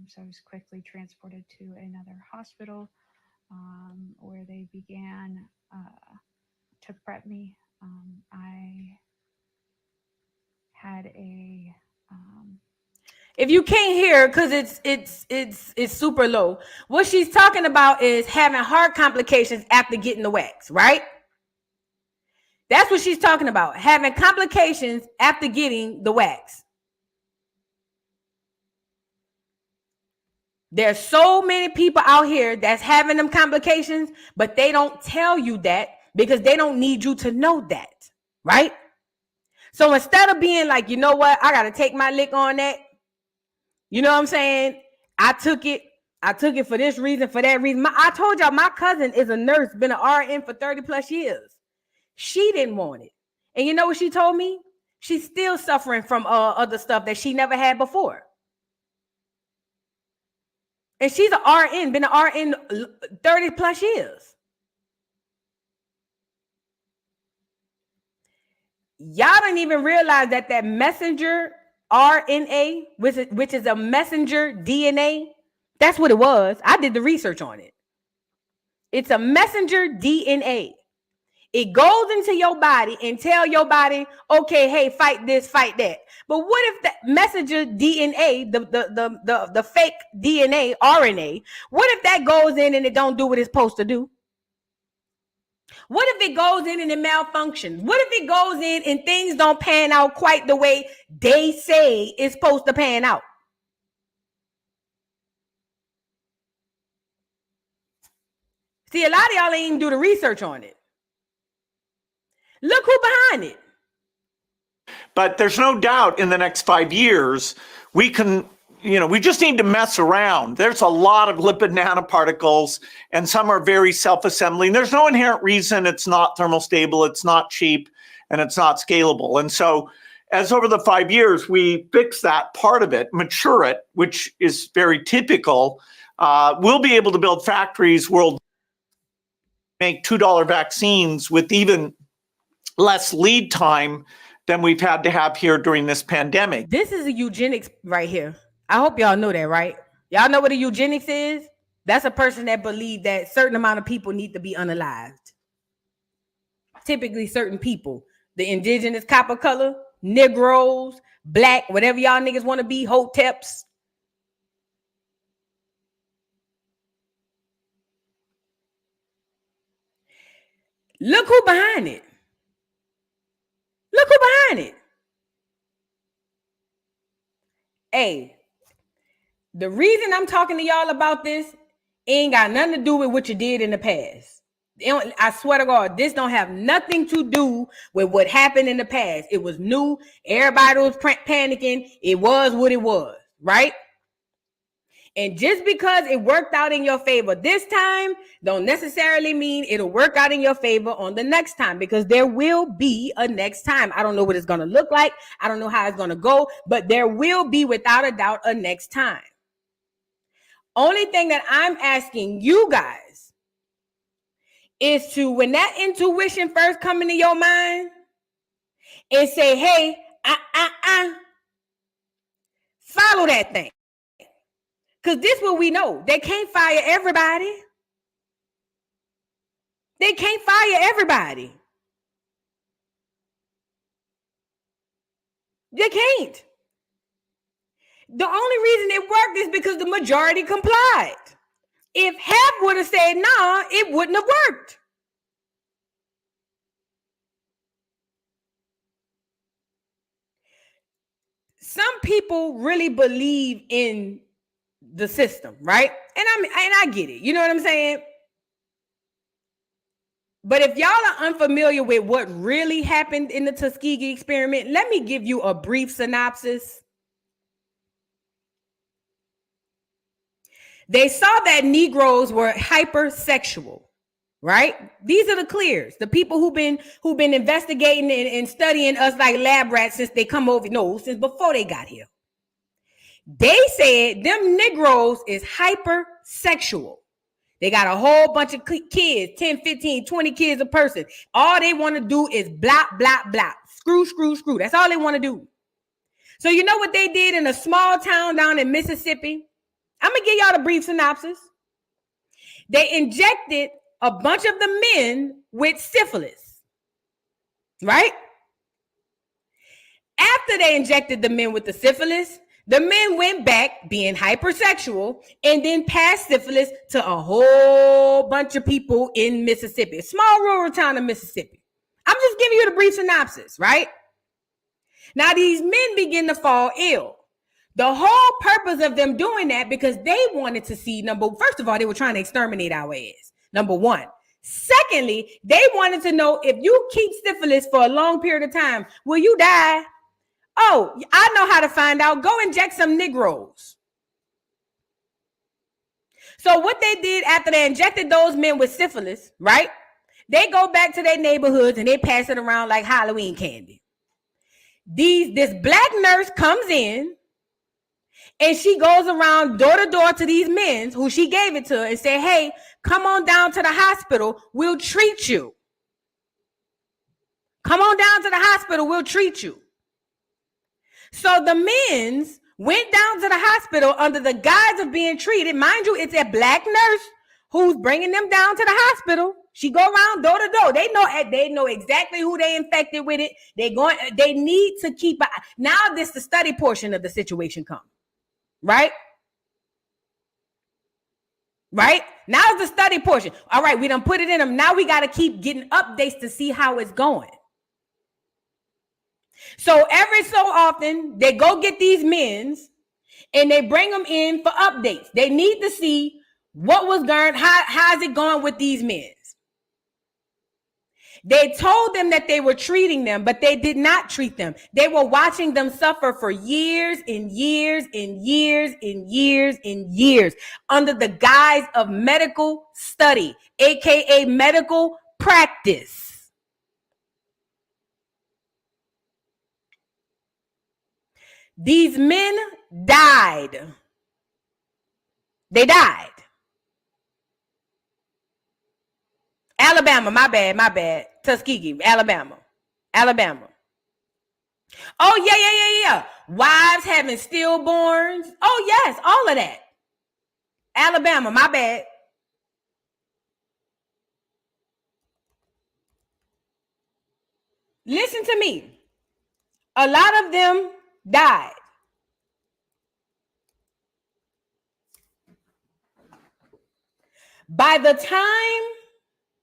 Speaker 19: So I was quickly transported to another hospital where they began to prep me. I had a
Speaker 1: if you can't hear, because it's super low, what she's talking about is having heart complications after getting the wax, right? That's what she's talking about, having complications after getting the wax. There's so many people out here that's having them complications, but they don't tell you that because they don't need you to know that, right? So instead of being like, you know what, I got to take my lick on that. You know what I'm saying? I took it for this reason, for that reason. I told y'all my cousin is a nurse, been an RN for 30 plus years. She didn't want it. And you know what she told me? She's still suffering from other stuff that she never had before. And she's an RN, been an RN 30 plus years. Y'all didn't even realize that messenger RNA, which is a messenger DNA, that's what it was. I did the research on it. It's a messenger DNA. It goes into your body and tell your body, okay, hey, fight this, fight that. But what if the messenger DNA, the fake DNA, RNA, what if that goes in and it don't do what it's supposed to do? What if it goes in and it malfunctions? What if it goes in and things don't pan out quite the way they say it's supposed to pan out? See, a lot of y'all ain't even do the research on it. Look who behind it.
Speaker 20: But there's no doubt in the next 5 years, we can, we just need to mess around. There's a lot of lipid nanoparticles, and some are very self-assembling. There's no inherent reason it's not thermostable, it's not cheap, and it's not scalable. And so as over the 5 years, we fix that part of it, mature it, which is very typical, we'll be able to build factories worldwide, make $2 vaccines with even less lead time than we've had to have here during this pandemic.
Speaker 1: This is a eugenics right here. I hope y'all know that, right? Y'all know what a eugenics is? That's a person that believes that certain amount of people need to be unalived. Typically certain people, the indigenous copper color, Negroes, black, whatever y'all niggas want to be, hoteps. Look who behind it. Look who behind it. Hey, the reason I'm talking to y'all about this ain't got nothing to do with what you did in the past. I swear to God, this don't have nothing to do with what happened in the past. It was new. Everybody was panicking. It was what it was, right? And just because it worked out in your favor this time, don't necessarily mean it'll work out in your favor on the next time, because there will be a next time. I don't know what it's going to look like. I don't know how it's going to go, but there will be, without a doubt, a next time. Only thing that I'm asking you guys is to, when that intuition first come into your mind, and say, hey, follow that thing. Because this is what we know. They can't fire everybody. They can't fire everybody. They can't. The only reason it worked is because the majority complied. If half would have said nah, it wouldn't have worked. Some people really believe in the system, right? And I get it. You know what I'm saying? But if y'all are unfamiliar with what really happened in the Tuskegee experiment, let me give you a brief synopsis. They saw that Negroes were hypersexual, right? These are the clears, the people who've been investigating and studying us like lab rats since they come over, since before they got here. They said them Negroes is hypersexual. They got a whole bunch of kids, 10, 15, 20 kids a person. All they want to do is blah, blah, blah. Screw, screw, screw. That's all they want to do. So you know what they did in a small town down in Mississippi? I'm going to give y'all the brief synopsis. They injected a bunch of the men with syphilis, right? After they injected the men with the syphilis, the men went back being hypersexual and then passed syphilis to a whole bunch of people in Mississippi, a small rural town of Mississippi. I'm just giving you the brief synopsis, right? Now, these men begin to fall ill. The whole purpose of them doing that, because they wanted to see, first of all, they were trying to exterminate our ass, number one. Secondly, they wanted to know, if you keep syphilis for a long period of time, will you die? Oh, I know how to find out. Go inject some Negroes. So what they did after they injected those men with syphilis, right? They go back to their neighborhoods and they pass it around like Halloween candy. This black nurse comes in and she goes around door to door to these men who she gave it to and say, hey, come on down to the hospital. We'll treat you. Come on down to the hospital. We'll treat you. So the men's went down to the hospital under the guise of being treated. Mind you, it's a black nurse who's bringing them down to the hospital. She go around door to door. They know exactly who they infected with it. They need to keep now this the study portion of the situation come. Right? Right? Now it's the study portion. All right, we done put it in them. Now we got to keep getting updates to see how it's going. So every so often, they go get these men's and they bring them in for updates. They need to see what was going, how's it going with these men's. They told them that they were treating them, but they did not treat them. They were watching them suffer for years and years and years and years and years under the guise of medical study, aka medical practice. These men died. They died. Alabama, my bad. Tuskegee, Alabama. Oh, yeah. Wives having stillborns. Oh, yes, all of that. Alabama, my bad. Listen to me. A lot of them died. By the time,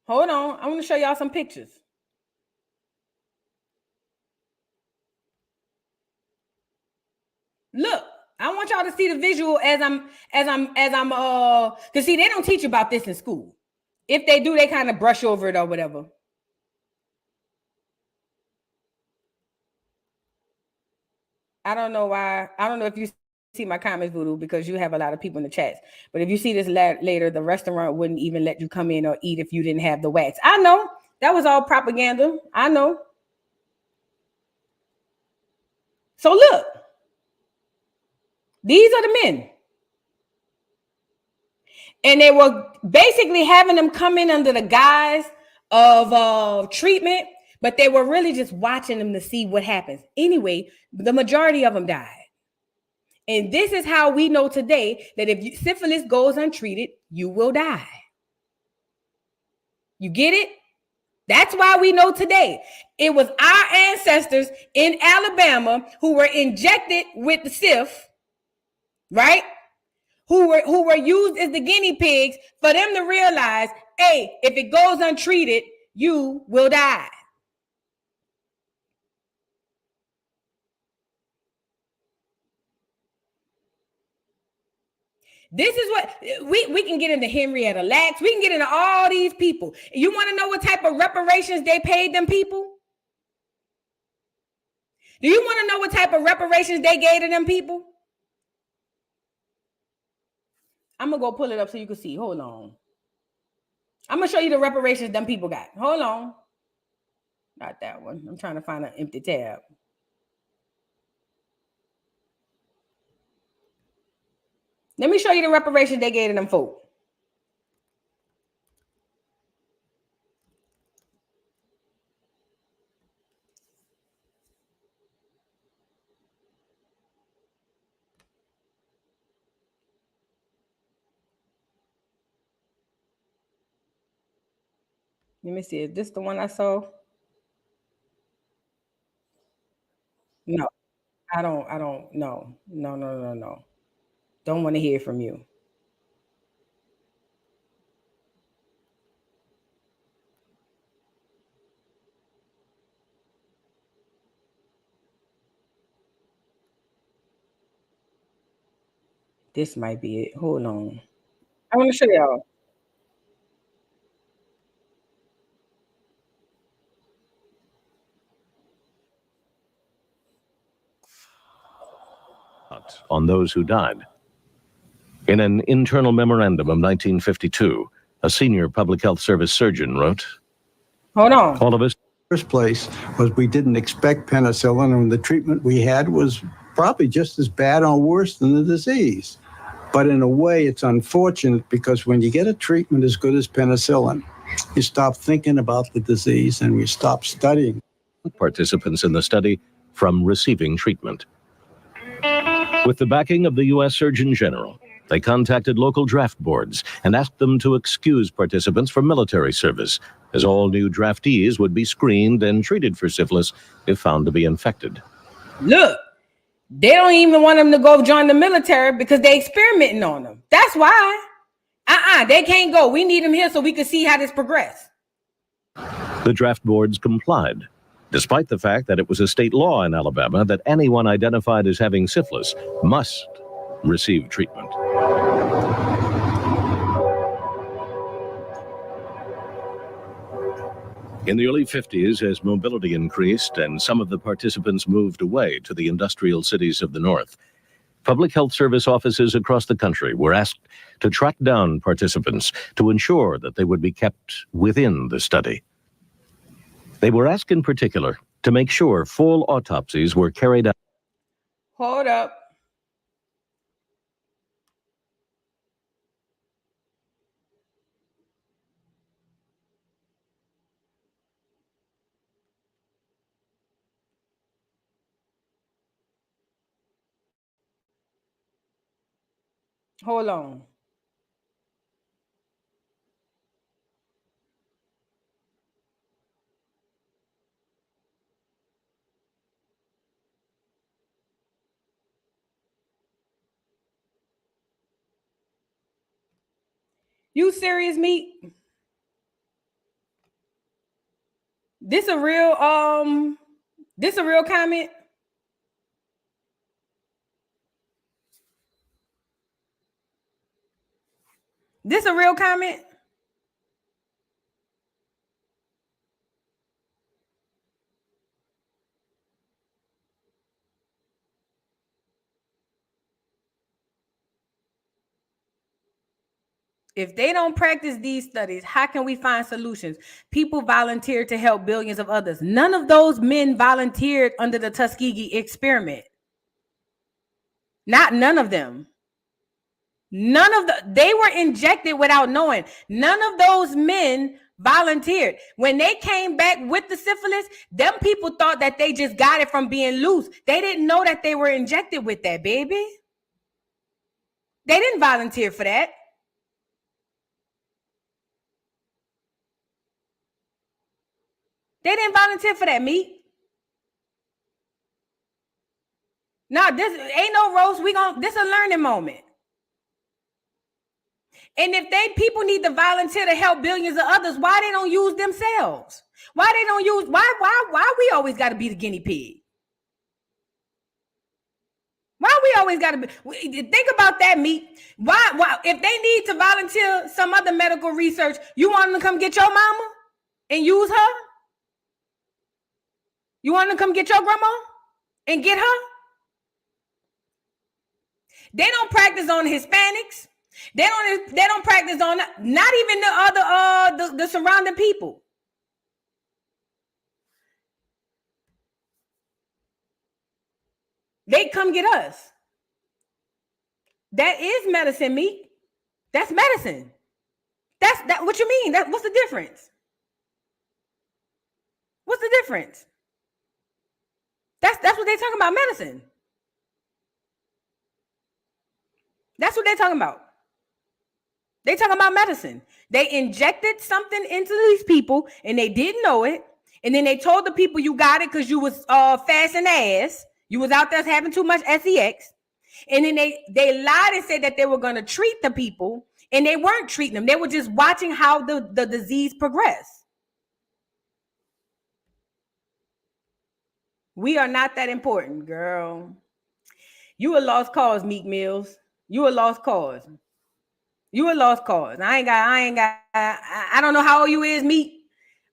Speaker 1: hold on, I want to show y'all some pictures. Look, I want y'all to see the visual as I'm because see, they don't teach about this in school. If they do, they kind of brush over it or whatever. I don't know why. I don't know if you see my comments, Voodoo, because you have a lot of people in the chats. But if you see this later, the restaurant wouldn't even let you come in or eat if you didn't have the wax. I know. That was all propaganda. I know. So look. These are the men. And they were basically having them come in under the guise of treatment, but they were really just watching them to see what happens. Anyway, the majority of them died. And this is how we know today that if syphilis goes untreated, you will die. You get it? That's why we know today. It was our ancestors in Alabama who were injected with the syph, right? Who were used as the guinea pigs for them to realize, hey, if it goes untreated, you will die. This is what we can get into Henrietta Lacks. We can get into all these people. You want to know what type of reparations they paid them people? Do you want to know what type of reparations they gave to them people? I'm going to go pull it up so you can see. Hold on. I'm going to show you the reparations them people got. Hold on. Not that one. I'm trying to find an empty tab. Let me show you the reparations they gave to them folk. Let me see. Is this the one I saw? No, I don't. No. Don't want to hear from you. This might be it. Hold on. I want to show y'all.
Speaker 21: On those who died. In an internal memorandum of 1952, a senior public health service surgeon wrote,
Speaker 1: hold on.
Speaker 21: All of us.
Speaker 22: First place was we didn't expect penicillin, and the treatment we had was probably just as bad or worse than the disease. But in a way, it's unfortunate because when you get a treatment as good as penicillin, you stop thinking about the disease and we stop studying.
Speaker 21: Participants in the study from receiving treatment. With the backing of the U.S. Surgeon General, They contacted local draft boards and asked them to excuse participants from military service, as all new draftees would be screened and treated for syphilis if found to be infected.
Speaker 1: Look, they don't even want them to go join the military because they're experimenting on them. That's why. They can't go. We need them here so we can see how this progresses.
Speaker 21: The draft boards complied, despite the fact that it was a state law in Alabama that anyone identified as having syphilis must receive treatment. In the early 50s, as mobility increased and some of the participants moved away to the industrial cities of the North, public health service offices across the country were asked to track down participants to ensure that they would be kept within the study. They were asked in particular to make sure full autopsies were carried out.
Speaker 1: Hold up. Hold on. You serious, Meek? This a real comment? This a real comment? If they don't practice these studies, how can we find solutions? People volunteered to help billions of others. None of those men volunteered under the Tuskegee experiment. None of them. They were injected without knowing. None of those men volunteered. When they came back with the syphilis, them people thought that they just got it from being loose. They didn't know that they were injected with that, baby. They didn't volunteer for that. They didn't volunteer for that, Meat. No, this ain't no roast. This a learning moment. And if people need to volunteer to help billions of others, why they don't use themselves? Why we always got to be the guinea pig? Why we always got to be? Think about that, Meat. Why if they need to volunteer some other medical research, you want them to come get your mama and use her? You want them to come get your grandma and get her? They don't practice on Hispanics. They don't practice on not even the other the surrounding people. They come get us. That is medicine, Meat. That's medicine. That's what you mean? What's the difference? What's the difference? That's what they're talking about, medicine. That's what they're talking about. They talking about medicine. They injected something into these people and they didn't know it. And then they told the people you got it because you was fasting ass. You was out there having too much sex. And then they lied and said that they were going to treat the people, and they weren't treating them. They were just watching how the disease progressed. We are not that important, girl. You a lost cause, Meek Mills. You a lost cause. You a lost cause. I don't know how old you is, Meek.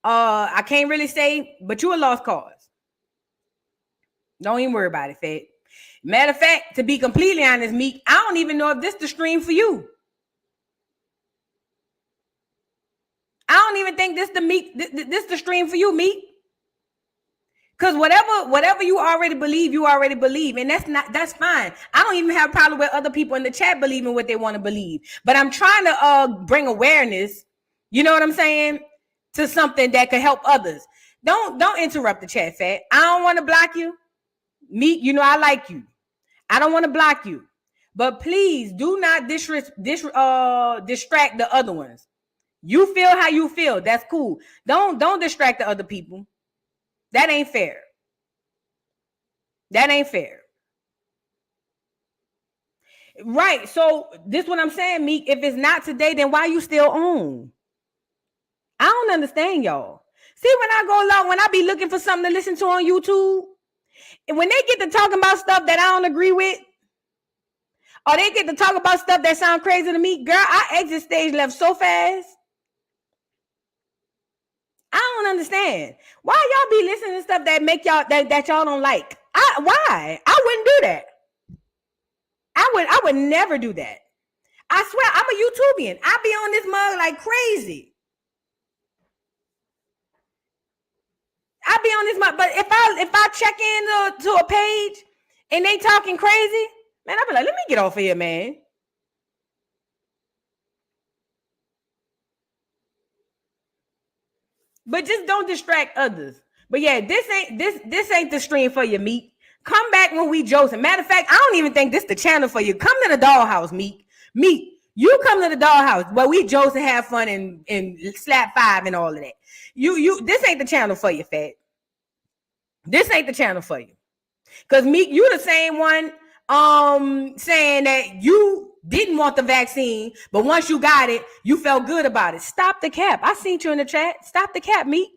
Speaker 1: I can't really say, but you a lost cause. Don't even worry about it, Fed. Matter of fact, to be completely honest, Meek, I don't even know if this is the stream for you. I don't even think this is the stream for you, Meek. Because whatever you already believe, and that's fine. I don't even have a problem with other people in the chat believing what they want to believe. But I'm trying to bring awareness, you know what I'm saying, to something that could help others. Don't interrupt the chat, Fat. I don't want to block you. Meek, you know I like you. I don't want to block you. But please do not distract the other ones. You feel how you feel. That's cool. Don't distract the other people. That ain't fair. That ain't fair. Right. So this is what I'm saying, Meek. If it's not today, then why you still on? I don't understand y'all. See, when I go along, when I be looking for something to listen to on YouTube, and when they get to talking about stuff that I don't agree with, or they get to talk about stuff that sound crazy to me, girl, I exit stage left so fast. I don't understand. Why y'all be listening to stuff that make y'all that y'all don't like? Why? I wouldn't do that. I would never do that. I swear, I'm a YouTubian. I be on this mug like crazy. I be on this mug, but if I check in to a page and they talking crazy, man, I be like, let me get off of here, man. But just don't distract others. But yeah, this ain't the stream for you, Meek. Come back when we Joce. Matter of fact, I don't even think this the channel for you. Come to the dollhouse, Meek. Meek, you come to the dollhouse where we Joce and have fun and slap five and all of that. This ain't the channel for you, Fat. This ain't the channel for you. Because Meek, you the same one saying that you didn't want the vaccine, but once you got it, you felt good about it. Stop the cap. I seen you in the chat. Stop the cap, Meek.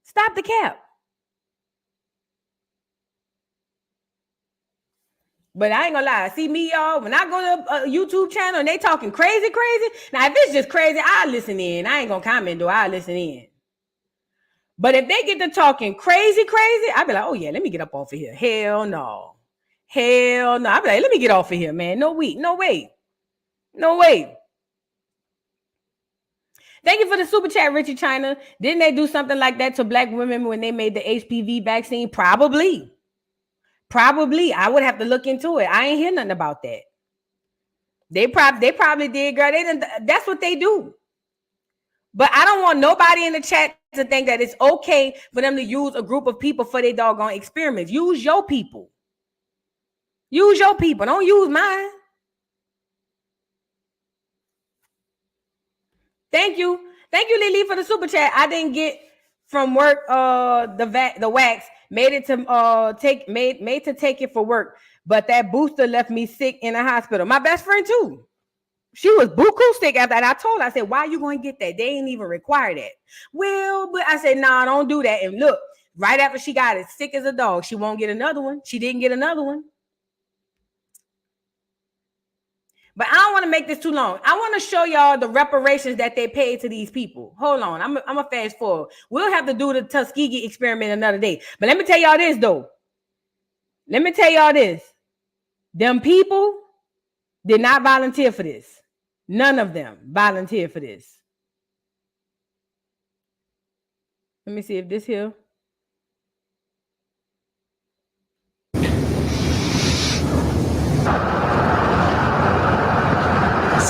Speaker 1: Stop the cap. But I ain't gonna lie. See me, y'all, when I go to a YouTube channel and they talking crazy. Now, if it's just crazy, I'll listen in. I ain't gonna comment, though. I'll listen in. But if they get to talking crazy, I'll be like, oh, yeah, let me get up off of here. Hell no. I'll be like, let me get off of here, man. No way. Thank you for the super chat, Richie China. Didn't they do something like that to black women when they made the HPV vaccine? Probably. I would have to look into it. I ain't hear nothing about that. They probably did, girl. That's what they do. But I don't want nobody in the chat to think that it's okay for them to use a group of people for their doggone experiments. Use your people. Don't use mine. Thank you, Lily, for the super chat. I didn't get from work the wax. Made to take it for work, but that booster left me sick in the hospital. My best friend too. She was buku sick after that. I told her, I said, why are you going to get that? They ain't even require that. Well, but I said, nah, don't do that. And look, right after she got it, sick as a dog, she won't get another one. She didn't get another one. But I don't want to make this too long. I want to show y'all the reparations that they paid to these people. Hold on. I'm a fast forward. We'll have to do the Tuskegee experiment another day. But let me tell y'all this, though. Them people did not volunteer for this. None of them volunteered for this. Let me see if this here.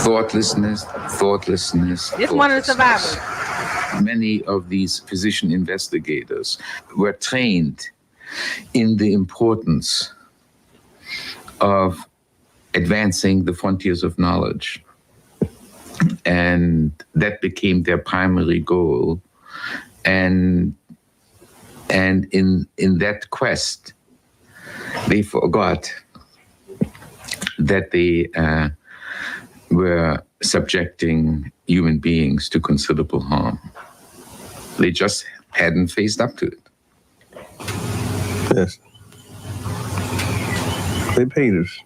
Speaker 4: Thoughtlessness.
Speaker 1: This one of the survivors.
Speaker 4: Many of these physician investigators were trained in the importance of advancing the frontiers of knowledge. And that became their primary goal. And in that quest, they forgot that they were subjecting human beings to considerable harm. They just hadn't faced up to it.
Speaker 5: Yes. They paid us.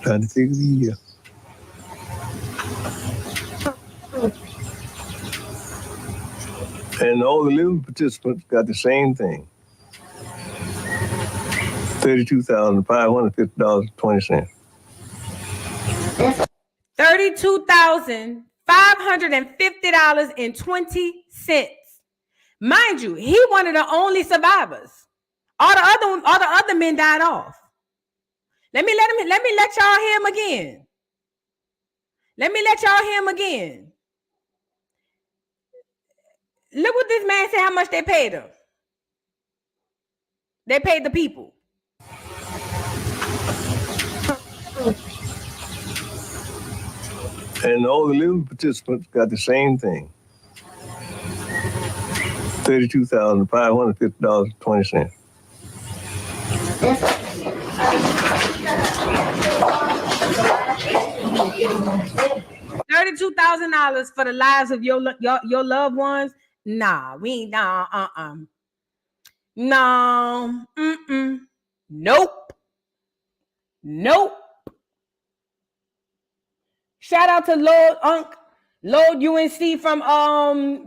Speaker 5: Trying to figure the year. And all the living participants got the same thing. $32,550.20.
Speaker 1: $32,550.20. Mind you, he one of the only survivors. All the other men died off. Let me let y'all hear him again. Look what this man said, how much they paid him. They paid the people.
Speaker 22: And all the living participants got the same thing. $32,550.20.
Speaker 1: $32,000 for the lives of your loved ones. Nah, we ain't. No. Nope. Shout out to Lord UNC from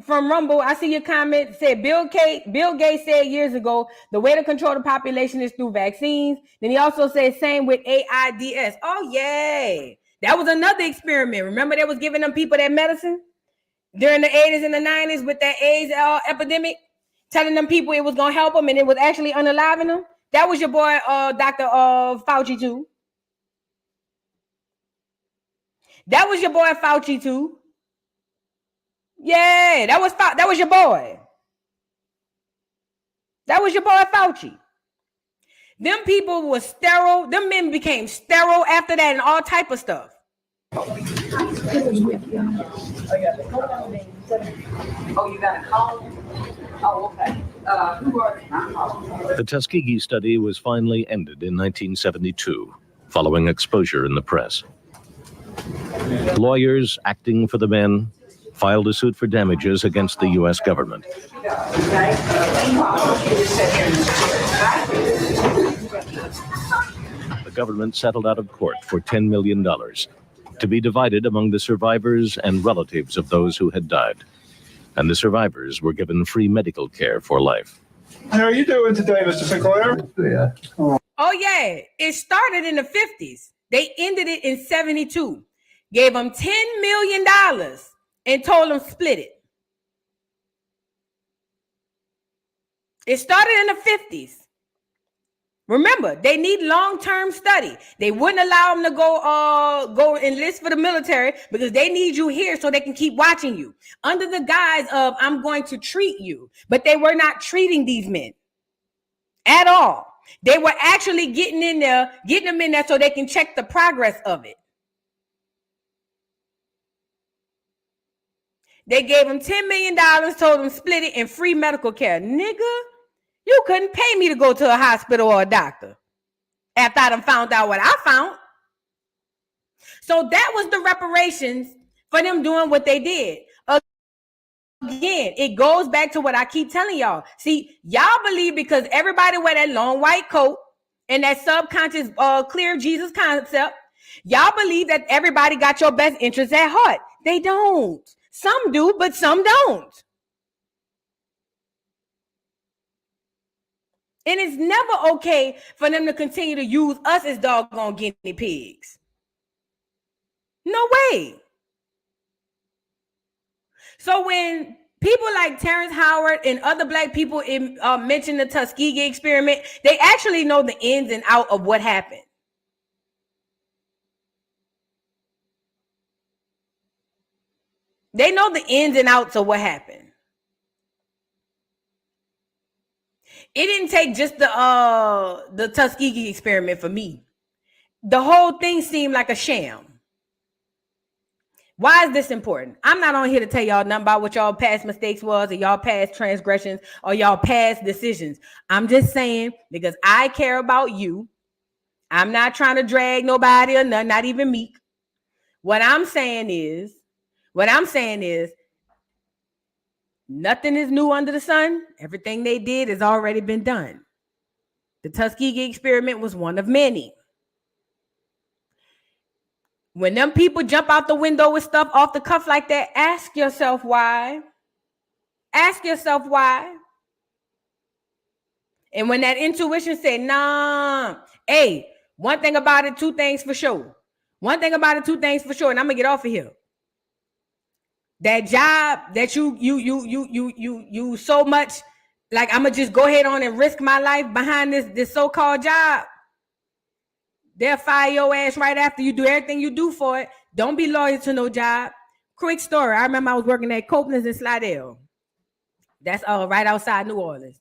Speaker 1: Rumble. I see your comment. Said Bill Gates said years ago the way to control the population is through vaccines. Then he also said same with AIDS. Oh yay. That was another experiment. Remember they was giving them people that medicine during the 80s and the 90s with that AIDS epidemic, telling them people it was gonna help them and it was actually unaliving them. That was your boy Dr. Fauci too. That was your boy Fauci too. Yeah, that was your boy. That was your boy Fauci. Them people were sterile. Them men became sterile after that and all type of stuff.
Speaker 10: Oh, you got a call? Oh, okay.
Speaker 21: The Tuskegee study was finally ended in 1972, following exposure in the press. Lawyers acting for the men filed a suit for damages against the U.S. government. The government settled out of court for $10 million to be divided among the survivors and relatives of those who had died. And the survivors were given free medical care for life.
Speaker 2: How are you doing today, Mr. Sinclair?
Speaker 22: Yeah.
Speaker 1: Oh, yeah. It started in the 50s. They ended it in 72. Gave them $10 million and told them split it. It started in the 50s. Remember, they need long-term study. They wouldn't allow them to go enlist for the military because they need you here so they can keep watching you under the guise of I'm going to treat you. But they were not treating these men at all. They were actually getting them in there so they can check the progress of it. They gave them $10 million, told them split it, and free medical care. Nigga, you couldn't pay me to go to a hospital or a doctor after I done found out what I found. So that was the reparations for them doing what they did. Again, it goes back to what I keep telling y'all. See, y'all believe because everybody wear that long white coat and that subconscious clear Jesus concept, y'all believe that everybody got your best interests at heart. They don't. Some do, but some don't. And it's never okay for them to continue to use us as doggone guinea pigs. No way. So when people like Terrence Howard and other Black people mention the Tuskegee experiment, they actually know the ins and outs of what happened. They know the ins and outs of what happened. It didn't take just the Tuskegee experiment for me. The whole thing seemed like a sham. Why is this important? I'm not on here to tell y'all nothing about what y'all past mistakes was or y'all past transgressions or y'all past decisions. I'm just saying because I care about you. I'm not trying to drag nobody or none, not even Meek. What I'm saying is nothing is new under the sun. Everything they did has already been done. The Tuskegee experiment was one of many. When them people jump out the window with stuff off the cuff like that, ask yourself why. Ask yourself why. And when that intuition said, nah, hey, one thing about it, two things for sure. One thing about it, two things for sure, and I'm gonna get off of here. That job that you so much like I'm gonna just go ahead on and risk my life behind this so-called job. They'll fire your ass right after you do everything you do for it. Don't be loyal to no job. Quick story. I remember I was working at Copeland's in Slidell. That's right outside New Orleans.